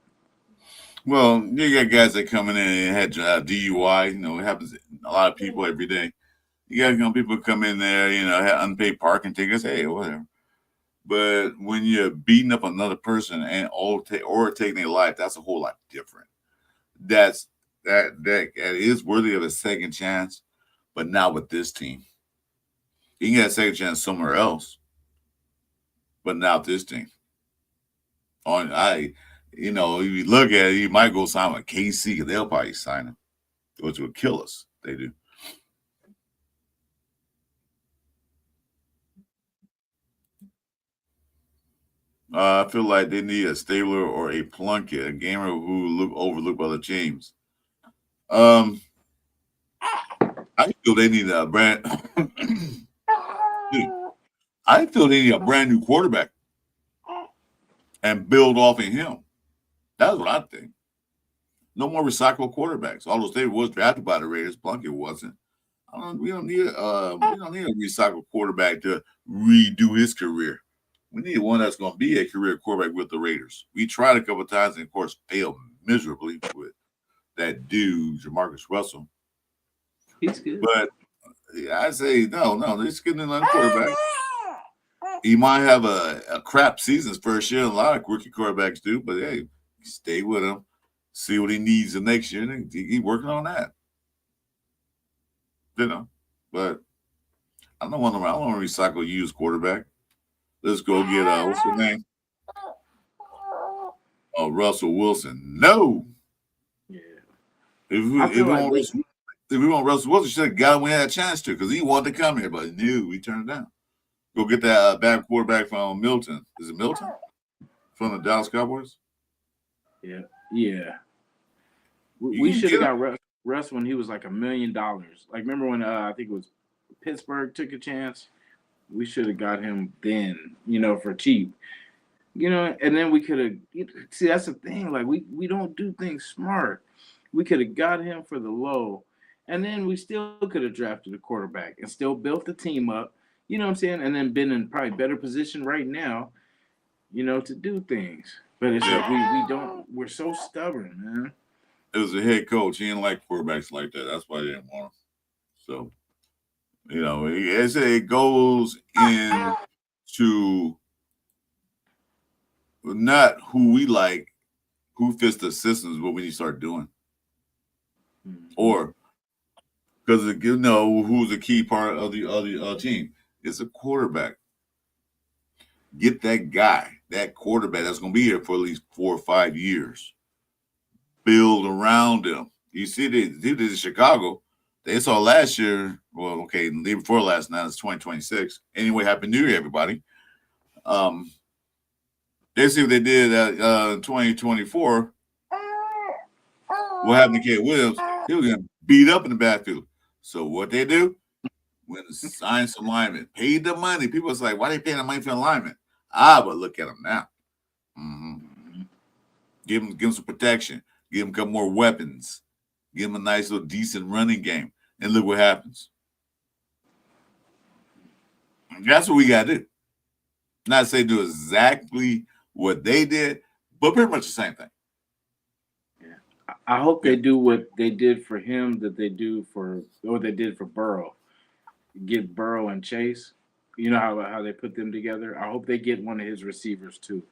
Well, you got guys that come in and had DUI. It happens to a lot of people every day. You got people come in there, have unpaid parking tickets. Hey, whatever. But when you're beating up another person or taking their life, that's a whole lot different. That is worthy of a second chance, but not with this team. You can get a second chance somewhere else, but not this team. If you look at it, you might go sign with KC because they'll probably sign him, which would kill us. They do. I feel like they need a Stabler or a Plunkett, a gamer who look overlooked by the teams. I feel they need a brand. I feel they need a brand new quarterback and build off of him. That's what I think. No more recycled quarterbacks. Although Stabler was drafted by the Raiders, Plunkett wasn't. We don't need a recycled quarterback to redo his career. We need one that's going to be a career quarterback with the Raiders. We tried a couple of times and, of course, failed miserably with that dude, Jamarcus Russell. He's good. But I say, no, they're just getting another quarterback. He might have a crap season his first year. A lot of rookie quarterbacks do. But, hey, stay with him. See what he needs the next year. And he's working on that. But I don't want to recycle used quarterback. Let's go get what's his name? Oh, Russell Wilson. No. Yeah. If we want Russell Wilson, should have got him when he had a chance to, because he wanted to come here, but no, we turned it down. Go get that bad quarterback from Milton. Is it Milton? From the Dallas Cowboys? Yeah. We should have got Russ when he was like $1 million. Like, remember when I think it was Pittsburgh took a chance? We should have got him then, for cheap. And then we could have – see, that's the thing. Like, we don't do things smart. We could have got him for the low, and then we still could have drafted a quarterback and still built the team up, you know what I'm saying, and then been in probably better position right now, to do things. But it's like we don't – we're so stubborn, man. it was a head coach. He didn't like quarterbacks like that. That's why he didn't want him. So, it goes into not who we like, who fits the systems, what we need to start doing. Or because who's a key part of the team? It's a quarterback. Get that guy, that quarterback that's going to be here for at least 4 or 5 years. Build around him. You see, they did in Chicago. They saw last year. Well, okay, the year before last. Now it's 2026. Anyway, Happy New Year, everybody. They see what they did at 2024. What happened to Kate Williams? He was getting beat up in the backfield. So what they do? Went and signed some linemen, paid the money. People was like, why they paying the money for alignment? But look at them now. Mm-hmm. Give them some protection. Give them a couple more weapons. Give them a nice little decent running game. And look what happens. That's what we got to do. Not to say do exactly what they did, but pretty much the same thing. Yeah. I hope they do what they did for him that they did for Burrow. Get Burrow and Chase. You know how they put them together? I hope they get one of his receivers too.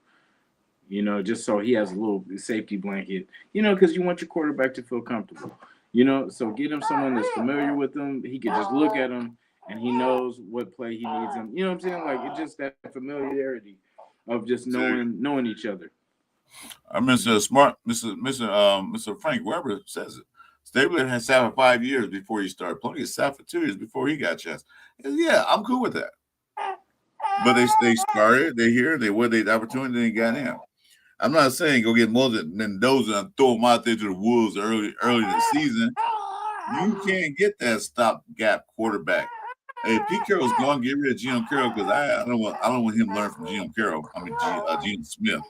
Just so he has a little safety blanket. Because you want your quarterback to feel comfortable. So get him someone that's familiar with him. He can just look at him and he knows what play he needs him. You know what I'm saying? Like it's just that familiarity of just knowing each other. I Mr. Smart, Mr. Frank Weber says it. Stabler had sat for 5 years before he started playing. He sat for 2 years before he got a chance. And yeah, I'm cool with that. But they started, they here, they won the opportunity, and got in. I'm not saying go get Mendoza and throw him out there to the wolves early in the season. You can't get that stopgap quarterback. Hey, Pete Carroll's going to get rid of Geno Carroll because I don't want him to learn from Geno Carroll. I mean Geno Smith.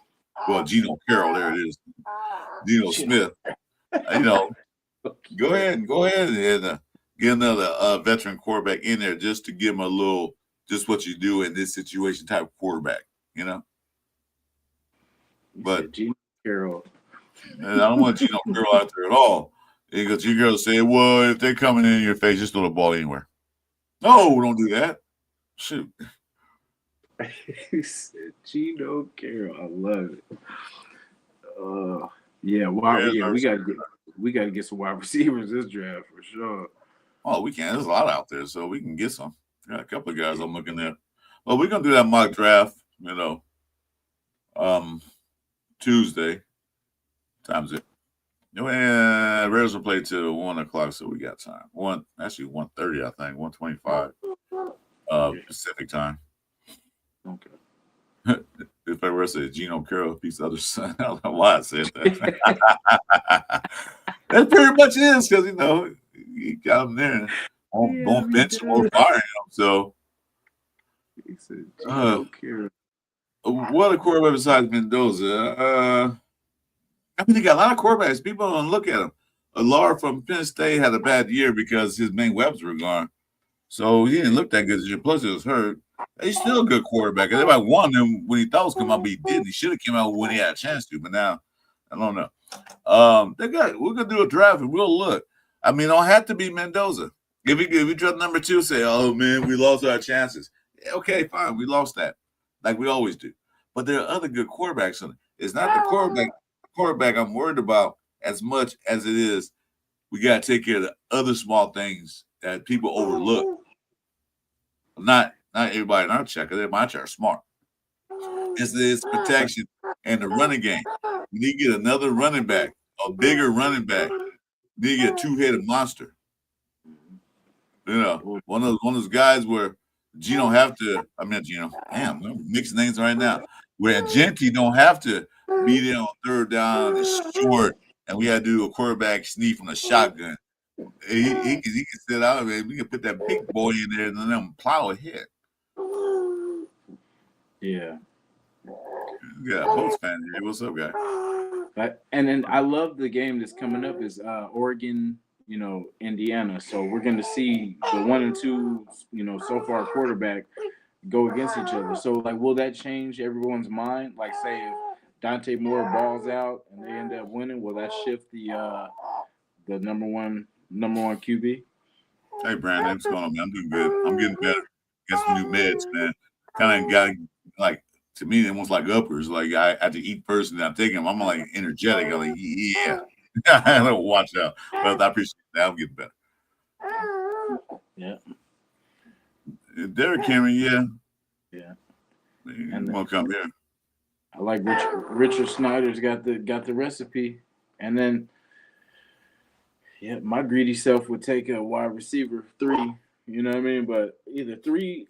Well, Geno Carroll, there it is. Geno Smith. Go ahead and get another veteran quarterback in there just to give him a little, just what you do in this situation type of quarterback, But Geno Carroll. I don't want Geno Carroll out there at all. Because Geno Carroll say, well, if they're coming in your face, just throw the ball anywhere. No, don't do that. Shoot. He said Geno Carroll. I love it. We got to get some wide receivers this draft for sure. Oh, we can. There's a lot out there, so we can get some. Got a couple of guys I'm looking at. Well, we're gonna do that mock draft. Tuesday. Time's it. Raiders will play till 1:00, so we got time. 1:30, I think. 1:25 Pacific time. Okay. If I were to say Geno Carroll, piece of other son, I don't know why I said that. That pretty much is because you got him there on bench or firing him. So, he said Geno Carroll. What a quarterback besides Mendoza? They got a lot of quarterbacks. People don't look at him. Alar from Penn State had a bad year because his main weapons were gone. So he didn't look that good this year. Plus, he was hurt. He's still a good quarterback. Everybody wanted him when he thought he was coming out, but he didn't. He should have came out when he had a chance to, but now, I don't know. We're going to do a draft, and we'll look. I mean, it don't have to be Mendoza. If we draft number 2, say, oh, man, we lost our chances. Yeah, okay, fine. We lost that, like we always do. But there are other good quarterbacks. It's not the quarterback I'm worried about as much as it is we got to take care of the other small things that people overlook. Not everybody in our check, because my check are smart. It's protection and the running game. We need to get another running back, a bigger running back. We need to get a 2-headed monster. One of those guys where Geno have to. I mean, Geno. Damn, I'm mixing names right now. Where Genti don't have to be there on third down. It's short, and we got to do a quarterback sneak from a shotgun. He can sit out there. We can put that big boy in there and let him plow ahead. Yeah. Yeah, Colts fan here. What's up, guy? And then I love the game that's coming up is Oregon, Indiana. So we're going to see the 1 and 2, so far quarterback go against each other. So, will that change everyone's mind? Like, say if Dante Moore balls out and they end up winning, will that shift the the number one QB? Hey, Brandon, what's going on, man? I'm doing good. I'm getting better. Get some new meds, man. Kind of got like to me, almost like uppers. Like I have to eat first, and then I take them. I'm like energetic. I'm like, yeah, I don't watch out. But I appreciate that. I'm getting better. Yeah. Derrick Henry, yeah. And Won't come here. I like Richard Snyder's got the recipe, and then my greedy self would take a wide receiver 3. You know what I mean? But either 3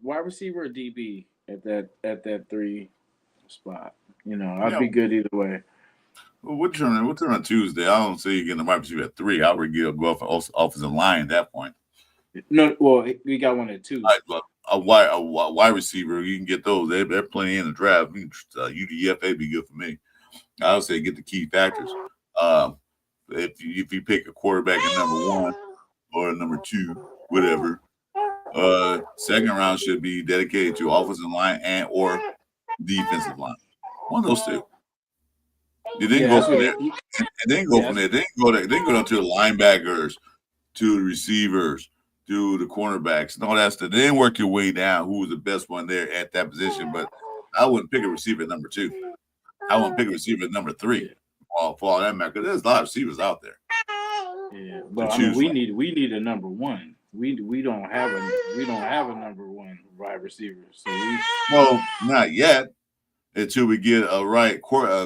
wide receiver or DB at that 3 spot. You know, I'd be good either way. Well, we'll turn on Tuesday. I don't see you getting the wide receiver at 3. I would go off offensive line at that point. No, well, we got one at 2. A wide receiver, you can get those. They're plenty in the draft. UDFA be good for me. I would say get the key factors. If you pick a quarterback at number 1 or number 2, whatever, second round should be dedicated to offensive line and or defensive line. One of those two. You didn't go from there, and then go from there. Then go down to the linebackers, to the receivers, to the cornerbacks, and all that stuff. Then work your way down. Who was the best one there at that position? But I wouldn't pick a receiver at number 2. I wouldn't pick a receiver at number 3. For all that matter, because there's a lot of receivers out there. Yeah, but I mean, we need a number 1. We don't have a number 1 wide receiver. So not yet. Until we get a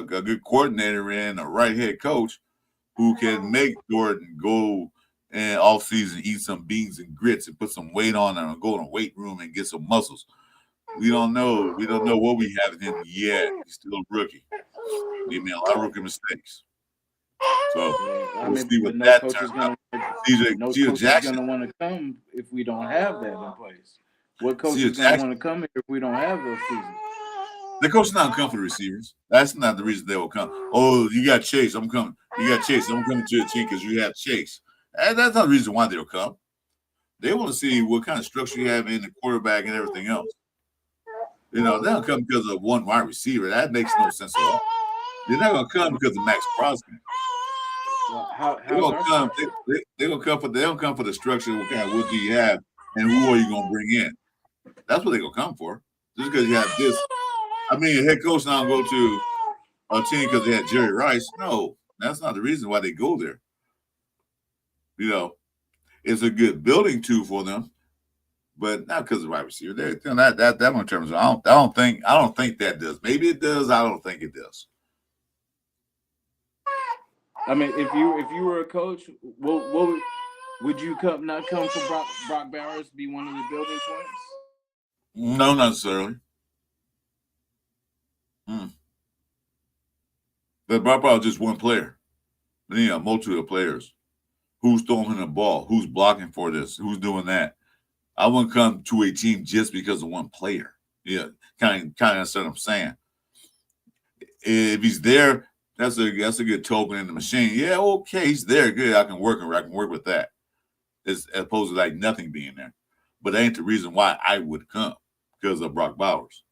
good coordinator and a right head coach who can make Jordan go and off season eat some beans and grits and put some weight on him and go in a weight room and get some muscles. We don't know. We don't know what we have in him yet. He's still a rookie. He made a lot of rookie mistakes. So we'll see what that turns out. CJ Jackson is going to want to come if we don't have that in place. What coach is going to want to come here if we don't have those seasons? The coach is not coming for the receivers. That's not the reason they will come. Oh, you got Chase. I'm coming. You got Chase. I'm coming to the team because you have Chase. And that's not the reason why they'll come. They want to see what kind of structure you have in the quarterback and everything else. You know, they don't come because of one wide receiver. That makes no sense at all. They're not going to come because of Max Crosby. Well, they're going to come. They're going to come for. They don't come for the structure. What do you have, and who are you going to bring in? That's what they're going to come for. Just because you have this. I mean, a head coach now go to a team because they had Jerry Rice. No, that's not the reason why they go there. You know, it's a good building tool for them, but not because of wide receiver. That one terms. I don't think that does. Maybe it does. I don't think it does. I mean, if you were a coach, what would you not come for Brock Bowers to be one of the building points? No, not necessarily. But Brock Bowers is just one player. Then you have multitude of players. Who's throwing the ball? Who's blocking for this? Who's doing that? I wouldn't come to a team just because of one player. Yeah, kind of understand what I'm saying. If he's there, that's a good token in the machine. Yeah, okay, he's there. Good, I can work with that. As opposed to like nothing being there. But that ain't the reason why I would come because of Brock Bowers.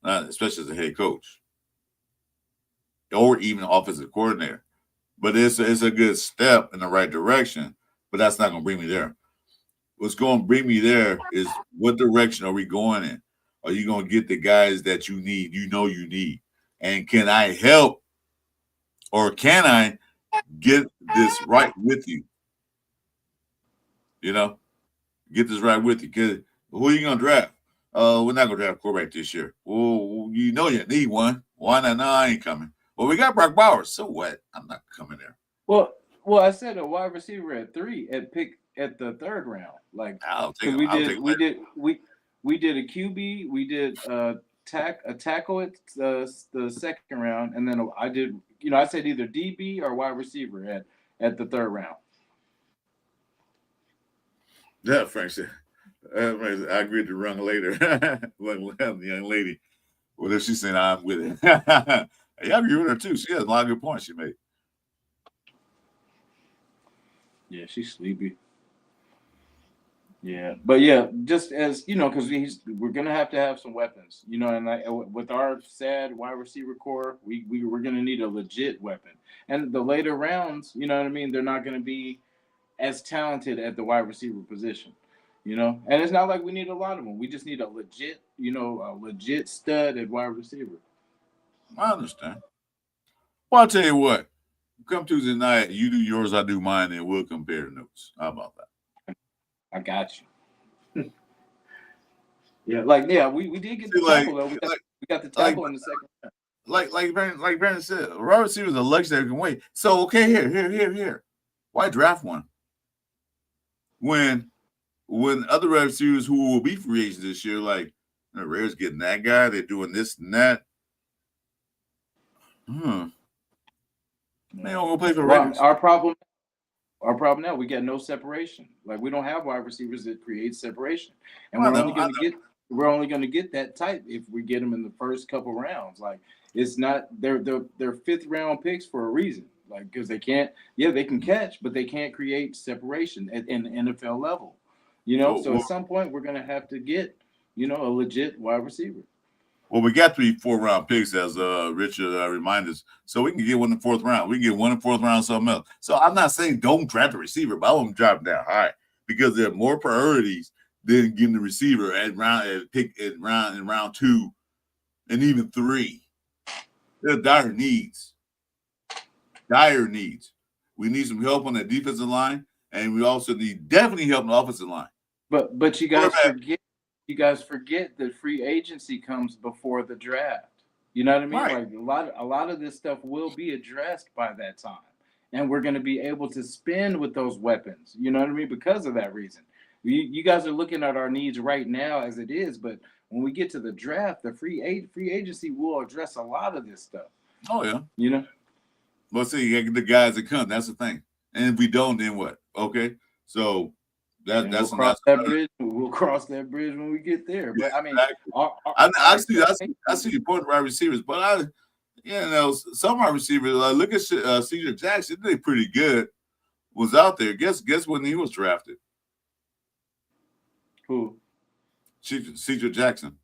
Especially as a head coach. Or even offensive coordinator. But it's a good step in the right direction, but that's not going to bring me there. What's going to bring me there is what direction are we going in? Are you going to get the guys that you need, you need? And can I help or can I get this right with you? You know, get this right with you. Because who are you going to draft? We're not going to draft a quarterback this year. Well, you need one. Why not? No, I ain't coming. Well, we got Brock Bowers. So what? I'm not coming there. Well, I said a wide receiver at 3 at the 3rd round. Like we did a QB, we did a tackle at the 2nd round, and then I said either DB or wide receiver at the 3rd round. Yeah, Frank said. I agreed to run later. The young lady. Well, if she's saying I'm with it. I agree with her too. She has a lot of good points she made. Yeah, she's sleepy. Yeah, but yeah, just as you know, because we're gonna have to have some weapons, you know, and with our sad wide receiver core, we're gonna need a legit weapon. And the later rounds, you know what I mean, they're not gonna be as talented at the wide receiver position, you know. And it's not like we need a lot of them. We just need a legit, a legit stud at wide receiver. I understand. Well, I'll tell you what. Come Tuesday night, you do yours, I do mine, and we'll compare notes. How about that? I got you. Yeah, like yeah, we did get See, the tackle though. We got the like, tackle in the second round. Brandon said, wide receiver is a luxury that can wait. So okay, here. Why draft one when other wide receivers who will be free agents this year, like the Raiders getting that guy, they're doing this and that. They don't go play for the Well, Raiders. our problem now, we get no separation. Like we don't have wide receivers that create separation, and I know. we're only going to get that type if we get them in the first couple rounds. Like it's not they're fifth round picks for a reason. Like because they can't, yeah, they can catch, but they can't create separation in the NFL level. You know, so at some point we're going to have to get a legit wide receiver. Well, we got 3 4th-round picks, as Richard reminded us. So we can get one in the 4th round. We can get one in the 4th round, something else. So I'm not saying don't draft a receiver, but I want to drop him down high because there are more priorities than getting the receiver in round 2 and even 3. There are dire needs. Dire needs. We need some help on the defensive line, and we also need definitely help on the offensive line. But you guys forget that free agency comes before the draft. You know what I mean? Right. Like a lot of this stuff will be addressed by that time. And we're going to be able to spend with those weapons. You know what I mean? Because of that reason. You guys are looking at our needs right now as it is, but when we get to the draft, the free agency will address a lot of this stuff. Oh yeah. You know? Well, see, you get the guys that come. That's the thing. And if we don't, then what? Okay. So we'll cross that bridge. We'll cross that bridge when we get there. But I mean, exactly. I see your point, wide receivers, but some wide receivers. Look at C.J. Jackson. They pretty good. Was out there. Guess when he was drafted. Who? C.J. Jackson.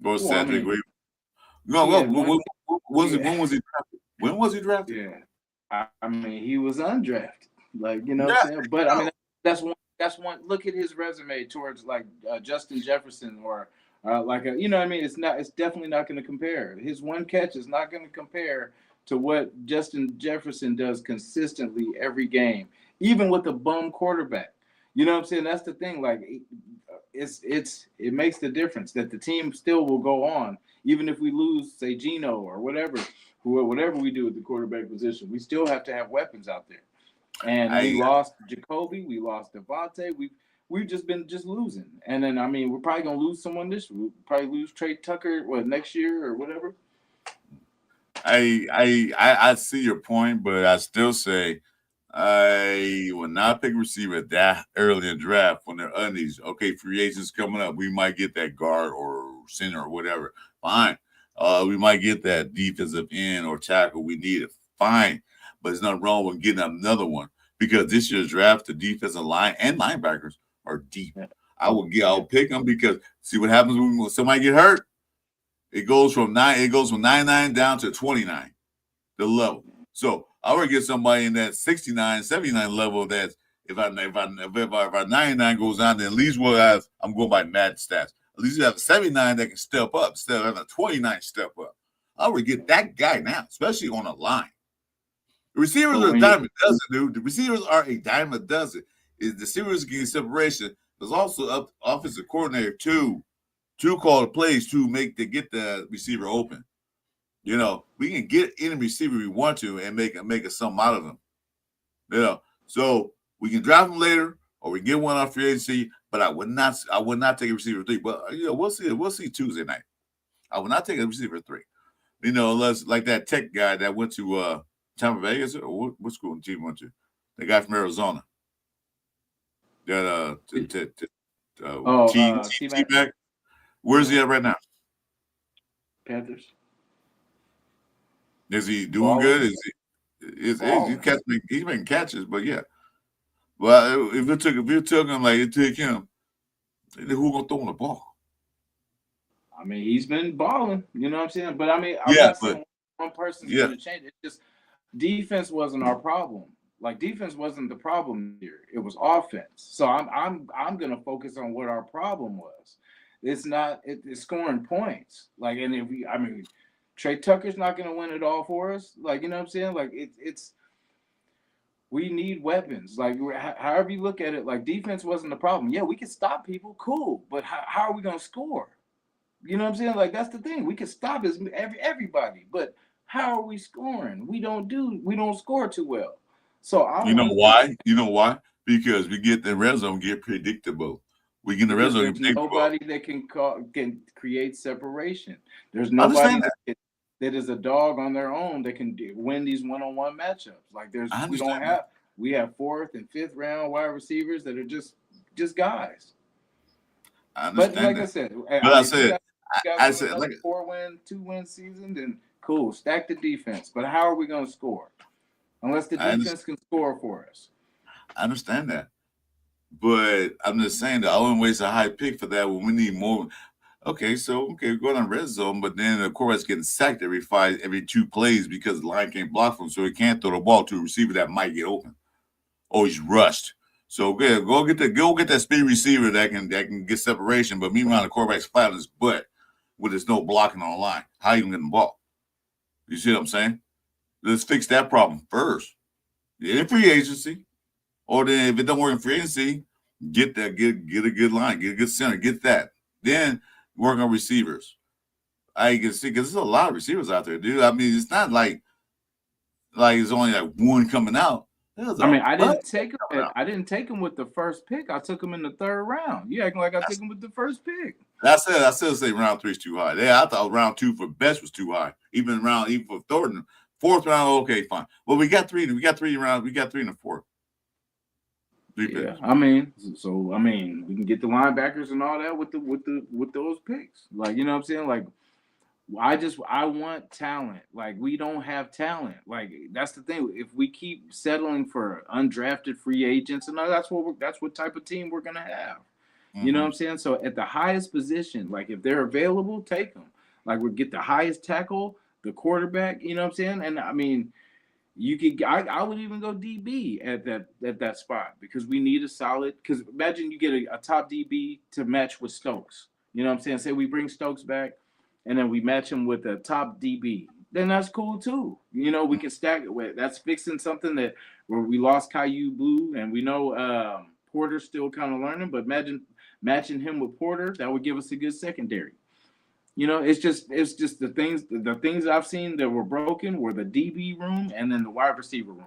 Or Cedric. When was he drafted? When was he drafted? Yeah, I mean, he was undrafted. Like what I'm saying. But I mean, that's one. Look at his resume towards like Justin Jefferson or you know what I mean. It's definitely not going to compare. His one catch is not going to compare to what Justin Jefferson does consistently every game, even with a bum quarterback. You know what I'm saying? That's the thing. Like it makes the difference that the team still will go on, even if we lose, say, Geno or whatever we do at the quarterback position. We still have to have weapons out there. And we lost Jacoby, we lost Devontae, we've just been losing. And then I mean, we're probably gonna lose someone this year. We'll probably lose Trey Tucker next year or whatever. I see your point, but I still say I will not pick a receiver that early in the draft when they're undies. Okay, free agents coming up. We might get that guard or center or whatever. Fine. We might get that defensive end or tackle. We need it. Fine. But there's nothing wrong with getting another one because this year's draft, the defensive line and linebackers are deep. I'll pick them because see what happens when somebody get hurt. It goes from 99 down to 29, the level. So I would get somebody in that 69, 79 level. That's if our 99 goes down, then at least we'll have. I'm going by Madden stats. At least you have a 79 that can step up instead of having a 29 step up. I would get that guy now, especially on a line. The receivers are a dime a dozen, dude. The receivers are a dime a dozen. The receivers getting separation. There's also offensive coordinator to call the plays to get the receiver open. You know, we can get any receiver we want to and make a something out of them. You know, so we can draft them later or we can get one off free agency. But I would not take a receiver 3. But we'll see Tuesday night. I would not take a receiver 3. You know, unless like that tech guy that went to Tampa Vegas or what school team went to? The guy from Arizona. That T-Mac. Where's he at right now? Panthers. Is he doing good? He's making catches, but yeah. Well, if you took him like it took him, then who gonna throw him the ball? I mean, he's been balling. You know what I'm saying? But I mean, I'm Yeah, not but saying one person's yeah, going to change it. It's just defense wasn't our problem. Like defense wasn't the problem here. It was offense. So I'm going to focus on what our problem was. It's not it's scoring points. Like, and if we, I mean, Trey Tucker's not going to win it all for us. Like, you know what I'm saying? Like it's we need weapons. Like however you look at it, like defense wasn't the problem. Yeah, we can stop people, cool, but how are we gonna score? You know what I'm saying? Like that's the thing. We can stop everybody, but how are we scoring? We don't score too well. So I you know want this why? You know why? Because we get the red zone, get predictable. We get the red because zone, there's get predictable. nobody that can create separation. There's I nobody understand that. that is a dog on their own that can win these one-on-one matchups. Like I we don't understand that. have we have fourth and fifth round wide receivers that are just guys. I But understand like I that. said, But I I mean, if you said, guys I want said, another like 4-win, 2-win season, then cool. Stack the defense. But how are we going to score unless the I, defense can score for us? I understand that. But I'm just saying that I wouldn't waste a high pick for that when we need more. Okay, so we go down red zone, but then the quarterback's getting sacked every 2 plays because the line can't block him, so he can't throw the ball to a receiver that might get open. Oh, he's rushed. So good, go get that speed receiver that can get separation. But meanwhile, the quarterback's flat on his butt with there's no blocking on the line. How you gonna get the ball? You see what I'm saying? Let's fix that problem first. In free agency, or then if it don't work in free agency, get a good line, get a good center, get that. Then work on receivers. I can see because there's a lot of receivers out there, dude. I mean, it's not like it's only like one coming out. There's I a mean, bunch coming out. I didn't take him with the first pick. I took him in the third round. You acting like I took him with the first pick. I still say round 3 is too high. Yeah, I thought round 2 for best was too high. Even for Thornton, fourth round, okay, fine. Well, we got three rounds. We got three in the fourth. Three Yeah, picks. I mean, so I mean, we can get the linebackers and all that with those picks. Like, you know what I'm saying? Like, I want talent. Like, we don't have talent. Like, that's the thing. If we keep settling for undrafted free agents, and that's what type of team we're gonna have. You know what Mm-hmm. I'm saying? So at the highest position, like if they're available, take them. Like we get the highest tackle, the quarterback. You know what I'm saying? And I mean, you could. I would even go DB at that spot because we need a solid. Because imagine you get a top DB to match with Stokes. You know what I'm saying? Say we bring Stokes back, and then we match him with a top DB. Then that's cool too. You know, we can stack it with. That's fixing something that where we lost Caillou Blue, and we know Porter's still kind of learning. But imagine matching him with Porter, that would give us a good secondary. You know, it's just the things I've seen that were broken were the DB room and then the wide receiver room.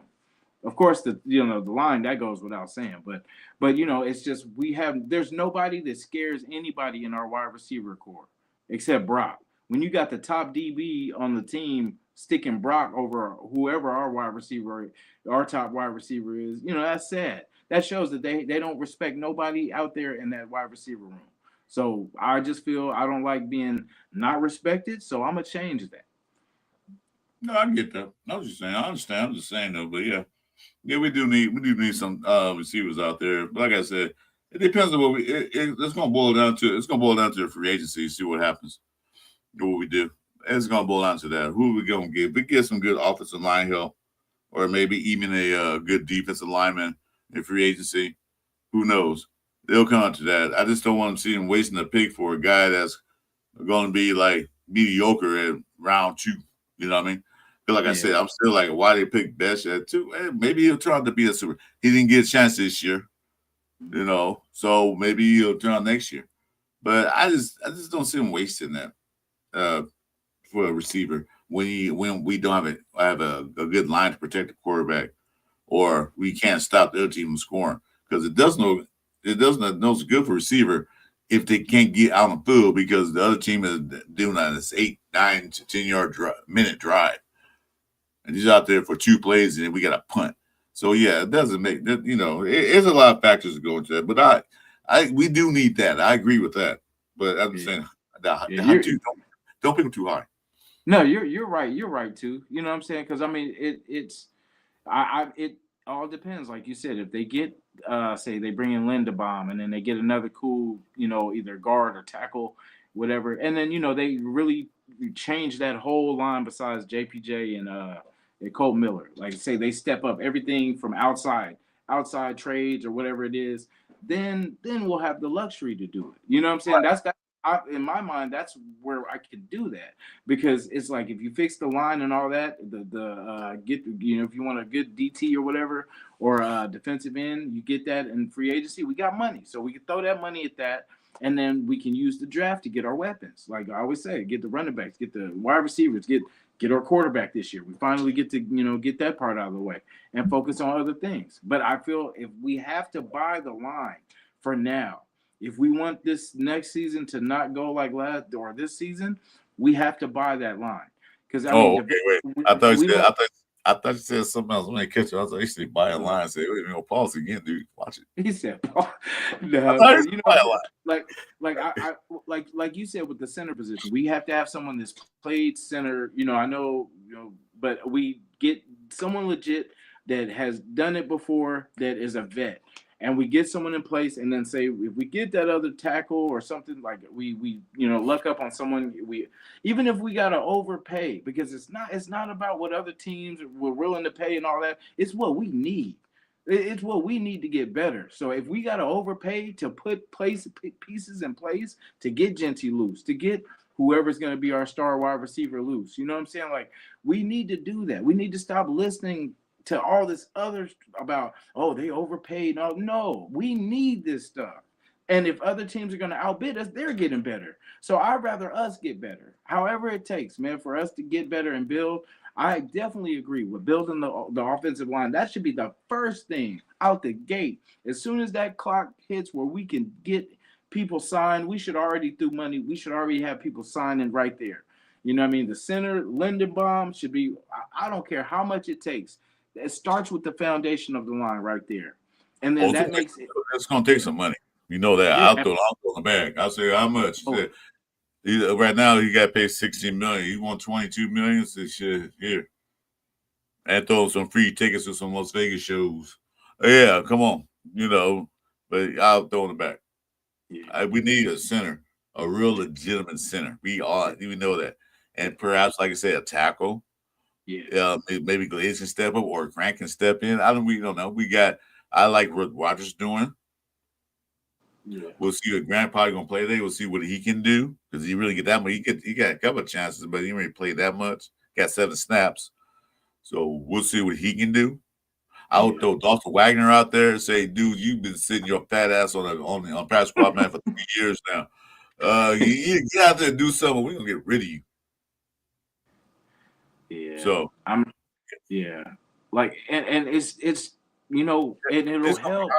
Of course, the line that goes without saying, but you know, it's just there's nobody that scares anybody in our wide receiver core except Brock. When you got the top DB on the team sticking Brock over whoever our top wide receiver is, you know, that's sad. That shows that they don't respect nobody out there in that wide receiver room. So I just feel I don't like being not respected, so I'm gonna change that. No, I get that. I was just saying. I understand. I'm just saying though, but yeah, we do need some receivers out there. But like I said, it depends on what it's gonna boil down to. It's gonna boil down to the free agency. See what happens. What we do. It's gonna boil down to that. Who are we gonna get? We get some good offensive line help, or maybe even a good defensive lineman in free agency. Who knows? They'll come to that. I just don't want to see them wasting a pick for a guy that's going to be like mediocre at round 2. You know what I mean? But like I Yeah, said, I'm still like, why they pick Best at 2? Maybe he'll turn out to be a super. He didn't get a chance this year, so maybe he'll turn out next year. But I just don't see him wasting that uh, for a receiver when we don't have a good line to protect the quarterback, or we can't stop the other team from scoring because it doesn't know it's good for receiver if they can't get out on the field because the other team is doing this 8, 9 to 10 yard minute drive, and he's out there for 2 plays and then we got a punt. So yeah, it doesn't make that. There's a lot of factors that go into that, but we do need that. I agree with that, but I'm yeah, saying yeah. the two don't pick them too high. No, you're right. You're right too. You know what I'm saying? Because I mean, it's I it all depends. Like you said, if they get, say, they bring in Lindebaum, and then they get another cool, either guard or tackle, whatever, and then they really change that whole line besides JPJ and Colt Miller. Like say they step up everything from outside trades or whatever it is. Then we'll have the luxury to do it. You know what I'm saying? In my mind, that's where I can do that, because it's like if you fix the line and all that, if you want a good DT or whatever, or defensive end, you get that in free agency. We got money, so we can throw that money at that, and then we can use the draft to get our weapons. Like I always say, get the running backs, get the wide receivers, get our quarterback this year. We finally get to get that part out of the way and focus on other things. But I feel if we have to buy the line for now, if we want this next season to not go like last or this season, we have to buy that line. Because okay, wait. I thought you said something else. When I catch you, I thought you said buy a line. I said, wait, pause again, dude. Watch it. He said, "No, buy a line. like you said with the center position, we have to have someone that's played center. I know, but we get someone legit that has done it before, that is a vet." And we get someone in place, and then say if we get that other tackle or something, like we luck up on someone, even if we gotta overpay, because it's not about what other teams were willing to pay and all that. It's what we need. It's what we need to get better. So if we gotta overpay to put pieces in place to get Genty loose, to get whoever's going to be our star wide receiver loose, you know what I'm saying? Like, we need to do that. We need to stop listening to all this other about, oh, they overpaid. No, we need this stuff. And if other teams are going to outbid us, they're getting better. So I'd rather us get better. However it takes, man, for us to get better and build. I definitely agree with building the offensive line. That should be the first thing out the gate. As soon as that clock hits where we can get people signed, we should already through money. We should already have people signing right there. You know what I mean? The center, Lindenbaum, should be, I don't care how much it takes. It starts with the foundation of the line right there. And then that makes it. It's going to take some money. You know that. Yeah. I'll throw the bag. I'll say, how much? Right now, he got paid $16 million. He won $22 million. So shit, here. And throw some free tickets to some Las Vegas shows. Yeah, come on. But I'll throw in the back. Yeah. We need a center, a real legitimate center. We know that. And perhaps, like I said, a tackle. Yeah. Maybe Glaze can step up or Grant can step in. We don't know. I like what Rodgers doing. Yeah. We'll see what Grant probably gonna play today. We'll see what he can do, because he really get that much. He got a couple of chances, but he didn't really play that much. Got 7 snaps. So we'll see what he can do. I would throw Dawson Wagner out there and say, dude, you've been sitting your fat ass on practice squad, man, for 3 years now. You get out there and do something. We're gonna get rid of you. Yeah. So like, and it's and it'll help.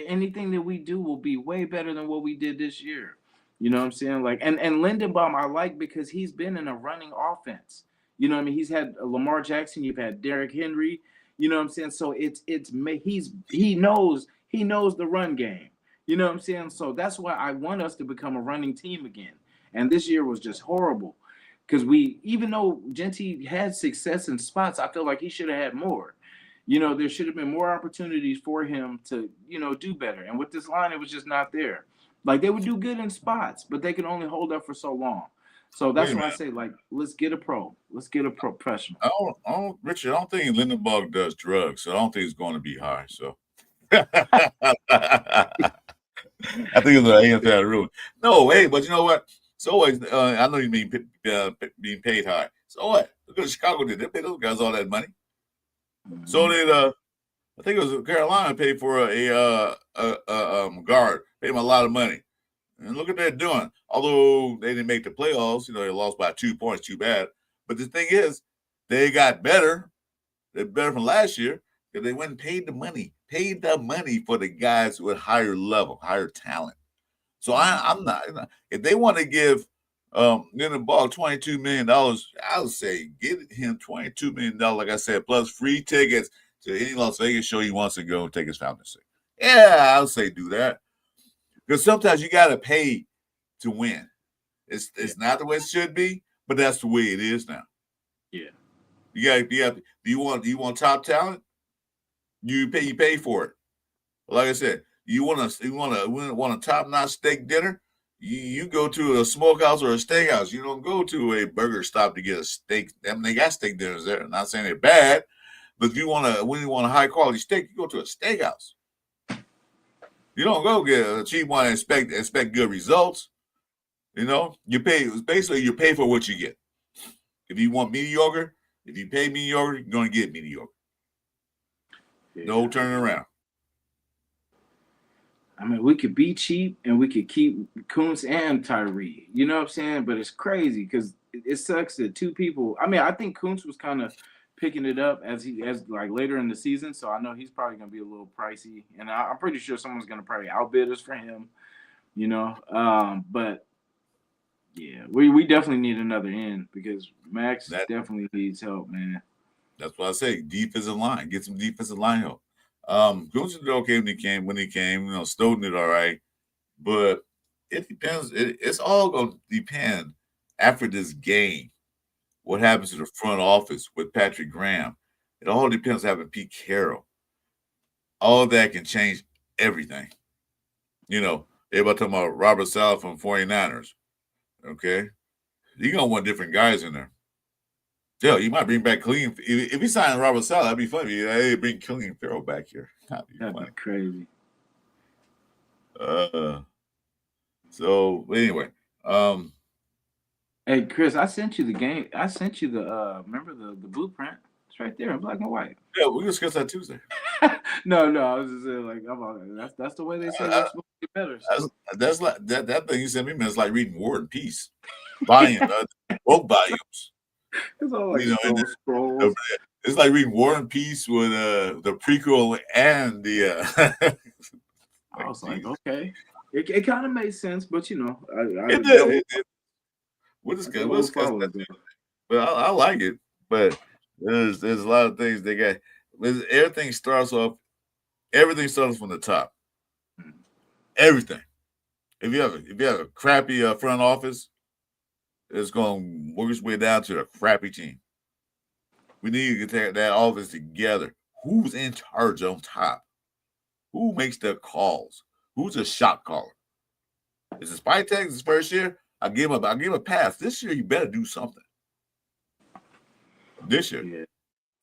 Anything that we do will be way better than what we did this year. You know what I'm saying? Like, and Lindenbaum I like because he's been in a running offense. You know what I mean? He's had Lamar Jackson. You've had Derrick Henry. You know what I'm saying? So he knows the run game. You know what I'm saying? So that's why I want us to become a running team again. And this year was just horrible, because even though Genty had success in spots, I feel like he should have had more. There should have been more opportunities for him to, do better. And with this line, it was just not there. Like, they would do good in spots, but they could only hold up for so long. So that's why I say, like, let's get a pro. Let's get a professional. Richard, I don't think Lindenbaum does drugs, so I don't think it's going to be high. So I think it's an AFL rule. No, hey, but you know what? So I know you mean being paid high. So what? Look at Chicago did. They paid those guys all that money. So did I think it was Carolina paid for a guard, paid him a lot of money, and look at that doing. Although they didn't make the playoffs, they lost by 2 points, too bad. But the thing is, they got better. They're better from last year because they went and paid the money for the guys with higher level, higher talent. So I'm not. If they want to give Lindenbaum $22 million, I would say give him $22 million, like I said, plus free tickets to any Las Vegas show he wants to go and take his family to see. Yeah, I would say do that. Because sometimes you got to pay to win. It's not the way it should be, but that's the way it is now. Yeah. Do you want top talent? You pay for it. Like I said, you want a top notch steak dinner. You go to a smokehouse or a steakhouse. You don't go to a burger stop to get a steak. I mean, they got steak dinners there. I'm not saying they're bad, but if you want a high quality steak, you go to a steakhouse. You don't go get a cheap one and expect good results. You know, you pay for what you get. If you want mediocre, if you pay mediocre, you're gonna get mediocre. Yeah. No turning around. I mean, we could be cheap and we could keep Kuntz and Tyree. You know what I'm saying? But it's crazy because it sucks that two people. I mean, I think Kuntz was kind of picking it up as like later in the season. So I know he's probably gonna be a little pricey, and I'm pretty sure someone's gonna probably outbid us for him. You know, but yeah, we definitely need another end because Max definitely needs help, man. That's what I say. Defensive line, get some defensive line help. Kuntz did okay when he came. You know, Snowden did all right, but it depends. It's all gonna depend after this game. What happens to the front office with Patrick Graham? It all depends on having Pete Carroll. All of that can change everything. You know, everybody talking about Robert Saleh from 49ers. Okay. You're going to want different guys in there. Yeah, you might bring back Clean. If he signed Robert Saleh, that'd be funny. Hey, bring Clean Farrell back here. That'd be crazy. So, anyway. Hey, Chris, I sent you the game. I sent you remember the blueprint? It's right there in black and white. Yeah, we'll discuss that Tuesday. No, I was just saying, like, that's the way they say we're supposed to get better. So. That's like that thing you sent me, man. It's like reading War and Peace, volume, both volumes. It's all like scrolls. It's like reading War and Peace with the prequel and the. I was like, okay, it kind of made sense, but you know, it did. We'll discuss that. But I like it. But there's a lot of things they got. Everything starts from the top. Everything. If you have a crappy front office, it's going to work its way down to a crappy team. We need to get that office together. Who's in charge on top? Who makes the calls? Who's a shot caller? Is it Spytek his first year? I give him a pass. This year, you better do something. This year.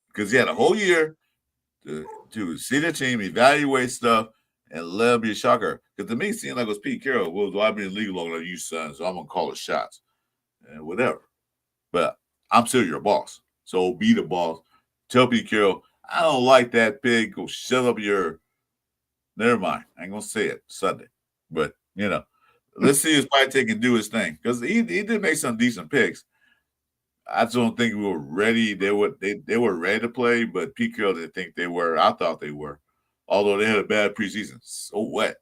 Because he had a whole year to see the team, evaluate stuff, and let him be a shocker. Because to me, it seemed like it was Pete Carroll. Well, I've been in the league longer than you, son, so I'm going to call the shots. And whatever. But I'm still your boss. So be the boss. Tell Pete Carroll, I don't like that pig. Go shut up your – never mind. I ain't going to say it Sunday. But, you know, let's see if Spytek can do his thing. Because he did make some decent picks. I just don't think we were ready. They were ready to play, but Pete Carroll didn't think they were. I thought they were. Although they had a bad preseason. So what?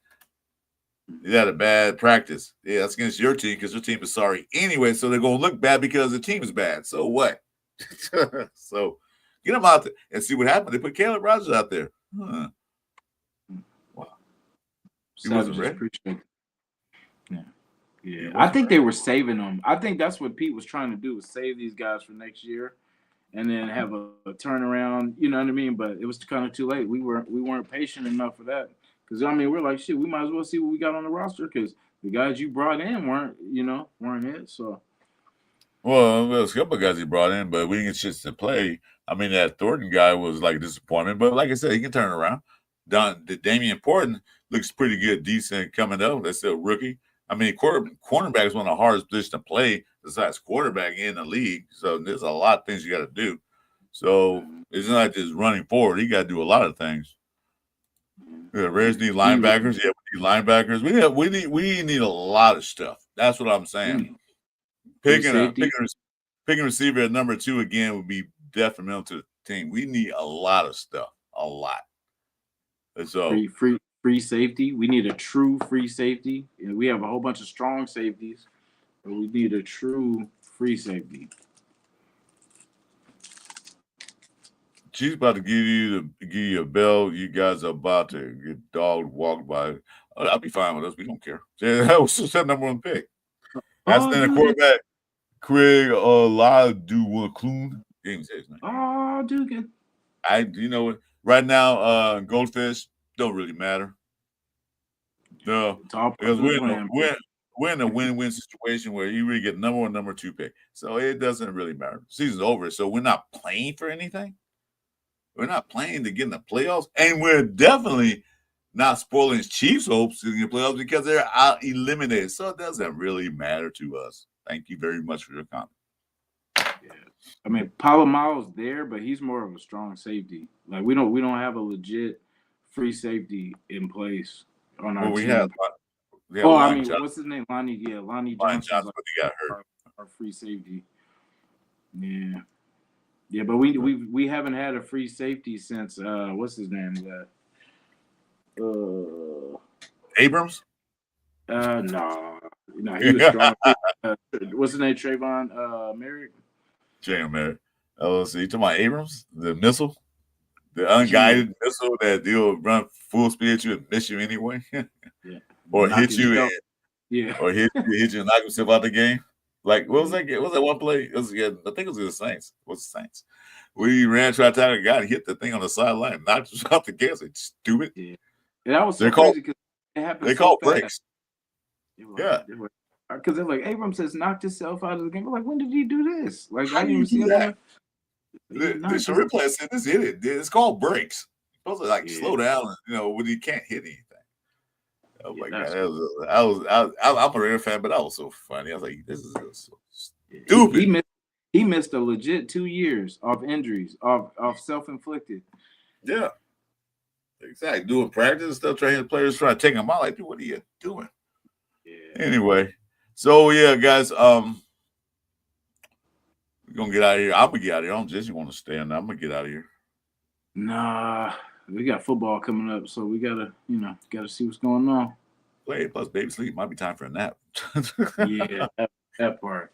They had a bad practice. Yeah, that's against your team because your team is sorry anyway, so they're going to look bad because the team is bad. So what? So get them out there and see what happened. They put Caleb Rogers out there. Huh. Wow. He wasn't ready. Yeah, I think they were saving them. I think that's what Pete was trying to do, was save these guys for next year and then have a turnaround, you know what I mean? But it was kind of too late. We weren't patient enough for that. Because, I mean, we're like, shit, we might as well see what we got on the roster because the guys you brought in weren't it. So, well, there's a couple of guys he brought in, but we didn't get shit to play. I mean, that Thornton guy was like a disappointment. But like I said, he can turn around. Damian Porton looks pretty good, decent coming up. That's still a rookie. I mean, cornerback is one of the hardest positions to play besides quarterback in the league. So there's a lot of things you got to do. So it's not just running forward. You got to do a lot of things. Yeah, Raiders need linebackers. Yeah, we need linebackers. We need a lot of stuff. That's what I'm saying. Picking receiver at number 2 again would be detrimental to the team. We need a lot of stuff. A lot. And so free safety. We need a true free safety. And we have a whole bunch of strong safeties, but we need a true free safety. She's about to give you a bell. You guys are about to get dogged, walked by. I'll be fine with us. We don't care. That was just that number 1 pick. That's the quarterback, Craig Laduakloon. Didn't say his name. Oh, Dugan. You know what? Right now, Goldfish don't really matter. No, It's all part because of the plan. we're in a win-win situation where you really get number one, number two pick. So it doesn't really matter. Season's over. So we're not playing for anything. We're not playing to get in the playoffs. And we're definitely not spoiling Chiefs' hopes in the playoffs because they're out eliminated. So it doesn't really matter to us. Thank you very much for your comment. Yeah. I mean, Palomalu's there, but he's more of a strong safety. Like we don't have a legit free safety in place on our Well, team. we have Oh, I Lonnie mean, Johnson. what's his name? Lonnie. Yeah, Lonnie Lonnie Johnson's Johnson, like but he got hurt. our free safety. Yeah, yeah, but we haven't had a free safety since what's his name? Abrams? No, he was strong. What's his name? Trayvon Merrick. Jay Merritt. Oh, so you talking about Abrams? The missile? The unguided missile that will run full speed at you and miss you anyway? Yeah. Or Knock hit you himself. and, or hit you and knock himself out the game? Like, what was that game? What was that one play? It was, I think it was the Saints. What's the Saints? We ran, tried to tackle a guy and hit the thing on the sideline, knocked us out the game. Like, stupid. Yeah. And that was so crazy because it happened They so called fast. breaks. Yeah. Because they're like, Abrams has knocked himself out of the game. We're like, when did he do this? Like, How I do didn't you even see do him. The replay said this hit it. It's called breaks. Supposed to like slow down, when you can't hit anything. Oh my god, I'm a Raider fan, but that was so funny. I was like, this is so stupid. He missed a legit 2 years of injuries, of self-inflicted. Yeah. Exactly. Doing practice and stuff, training players, trying to take them out. Like, dude, what are you doing? Yeah. Anyway. So yeah, guys, we're gonna get out of here. I'm gonna get out of here. I don't just want to stay in there. I'm gonna get out of here. Nah, we got football coming up, so we gotta see what's going on. Play plus baby sleep. Might be time for a nap. Yeah, that part.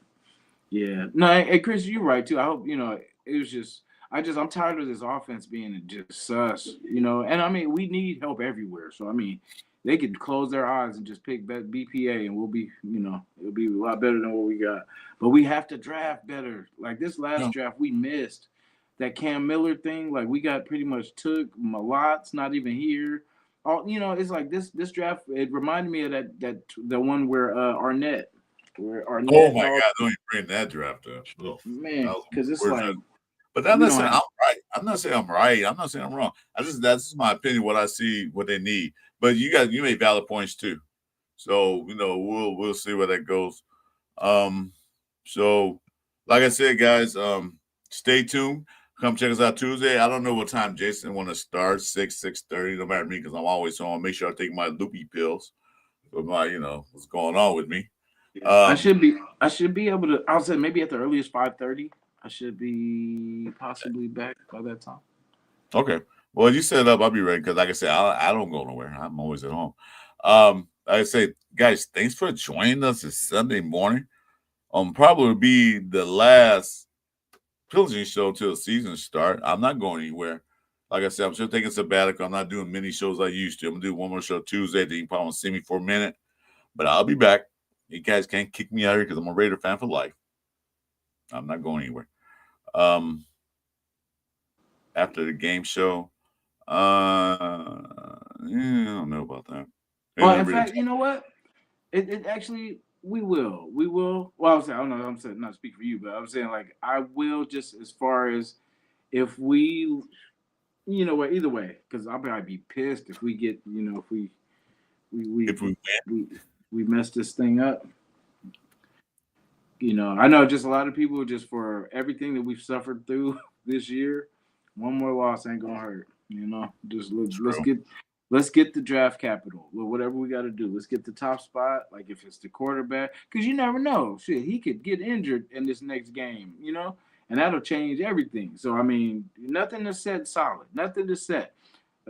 Yeah. No, hey Chris, you're right too. I hope it was just I'm tired of this offense being just sus, and I mean we need help everywhere. So I mean they could close their eyes and just pick BPA and we'll be, it'll be a lot better than what we got. But we have to draft better. Like this last draft we missed that Cam Miller thing. Like we got pretty much took Malot's not even here. All it's like this draft. It reminded me of that the one where Arnett. Oh my God! Don't even bring that draft up, man. Because it's like, but I'm not saying I'm right. I'm not saying I'm right. I'm not saying I'm wrong. That's my opinion. What I see, what they need. But you made valid points too. So we'll see where that goes. So like I said, guys, stay tuned. Come check us out Tuesday. I don't know what time Jason want to start. 6:30. No matter me, because I'm always on. Make sure I take my loopy pills. For my, what's going on with me. I should be able to. I'll say maybe at the earliest 5:30. I should be possibly back by that time. Okay. Well, you set it up. I'll be ready because, like I said, I don't go nowhere. I'm always at home. Like I say, guys, thanks for joining us this Sunday morning. Probably be the last Pillaging show till the season start. I'm not going anywhere. Like I said, I'm still taking sabbatical. I'm not doing mini shows like I used to. I'm gonna do one more show Tuesday. Then you probably won't see me for a minute, but I'll be back. You guys can't kick me out here because I'm a Raider fan for life. I'm not going anywhere. After the game show, I don't know about that. Well, in fact, you know what? It actually we will. Well, I don't know. I'm saying not speak for you, but I'm saying like I will just as far as if we, either way, because I'll probably be pissed if we get, if we mess this thing up. I know just a lot of people just for everything that we've suffered through this year, one more loss ain't gonna hurt. Just let's get the draft capital. Whatever we got to do, let's get the top spot. Like if it's the quarterback, because you never know. Shit, he could get injured in this next game, and that'll change everything. So I mean, nothing is set solid. Nothing is set.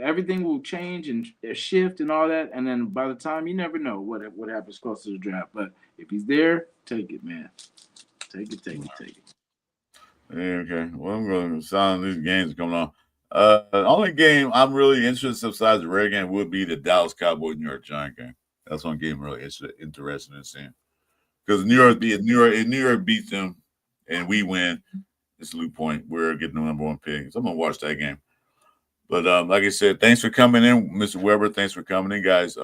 Everything will change and shift and all that. And then by the time, you never know what happens close to the draft. But if he's there, take it, man. Take it. Yeah, okay. Well, I'm going to sign these games coming on. The only game I'm really interested in besides the Raider game would be the Dallas Cowboys New York Giant game. That's one game I'm really interested in seeing. Because New York beats them and we win, it's a loop point. We're getting the number one pick. So I'm going to watch that game. But like I said, thanks for coming in, Mr. Weber. Thanks for coming in, guys.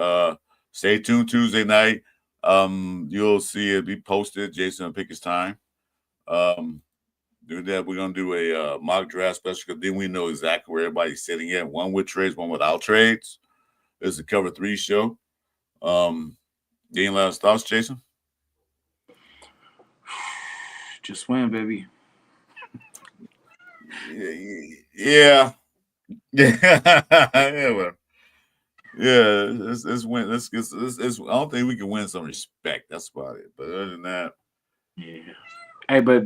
Stay tuned Tuesday night. You'll see it be posted. Jason will pick his time. Do that. We're gonna do a mock draft special because then we know exactly where everybody's sitting at. One with trades, one without trades. It's a Cover 3 show. Any last thoughts, Jason? Just win, baby. Yeah. Yeah. Well, yeah. Let's win. Let's. I don't think we can win some respect. That's about it. But other than that, yeah. Hey, but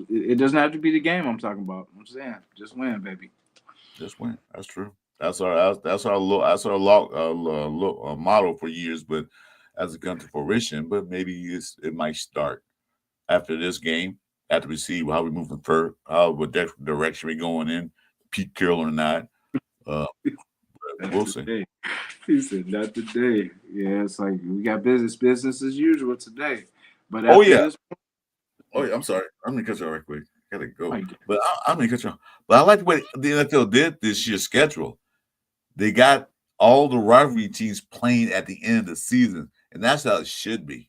it doesn't have to be the game I'm talking about. I'm saying, just win, baby. just win. That's true. That's our motto for years. But as it comes to fruition, but maybe it might start after this game, after we see how we move from what direction we're going in, Pete Carroll or not. We'll see. Today. He said, not today. Yeah, it's like we got business as usual today. But I'm sorry. I'm gonna cut you off right quick. Gotta go. But I'm gonna cut you off. But I like the way the NFL did this year's schedule. They got all the rivalry teams playing at the end of the season, and that's how it should be.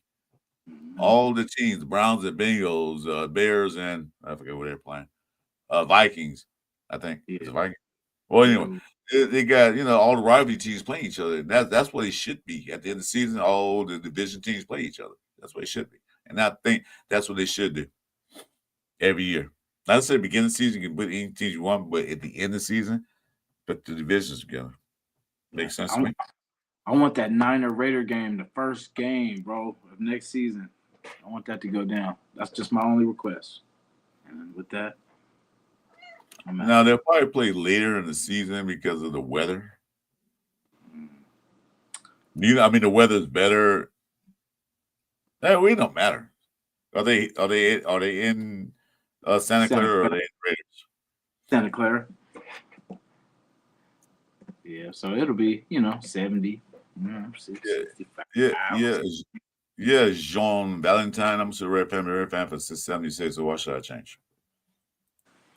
All the teams, the Browns and Bengals, Bears, and I forget what they're playing. Vikings, I think. Yeah. Is it Vikings? Well, anyway, they got all the rivalry teams playing each other. That's what it should be at the end of the season. All the division teams play each other. That's what it should be, and I think that's what they should do every year. Not to say beginning of the season you can put any teams you want, but at the end of the season, put the divisions together. Makes sense to me. I want that Niner Raider game, the first game, bro, of next season. I want that to go down. That's just my only request. And with that, now they'll probably play later in the season because of the weather. The weather's better. That really don't matter. Are they in Santa Clara or are they in Raiders? Santa Clara. Yeah, so it'll be 70. 65 Yeah, Jean Valentine. I'm a Red fan for 76. So why should I change?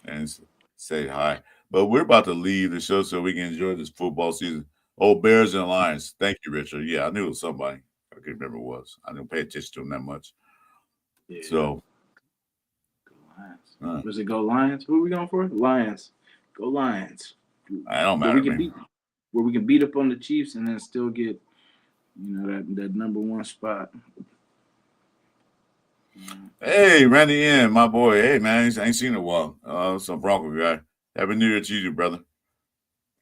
And say hi. But we're about to leave the show so we can enjoy this football season. Oh, Bears and Lions. Thank you, Richard. Yeah, I knew it was somebody. I can't remember who it was. I didn't pay attention to them that much. Yeah. So, go Lions. Was it go Lions? Who are we going for? Lions. Go Lions. I don't matter. Where we can beat up on the Chiefs and then still get, that number one spot. Hey, Randy N, my boy. Hey, man, I ain't seen it in a while. Some Bronco guy. Happy New Year to you, brother.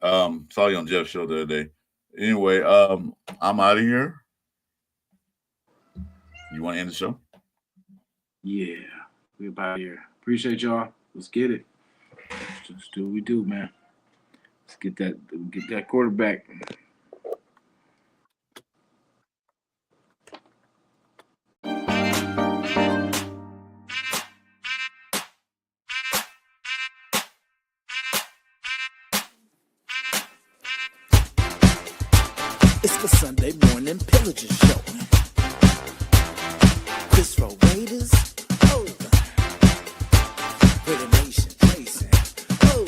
Saw you on Jeff's show the other day. Anyway, I'm out of here. You want to end the show? Yeah, we're about here. Appreciate y'all. Let's get it. Just do what we do, man. Let's get that quarterback. It's the Sunday morning Pillaging show. Chris for Raiders. Oh, Raider Nation racing. Oh,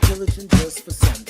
Pillaging just for Sunday.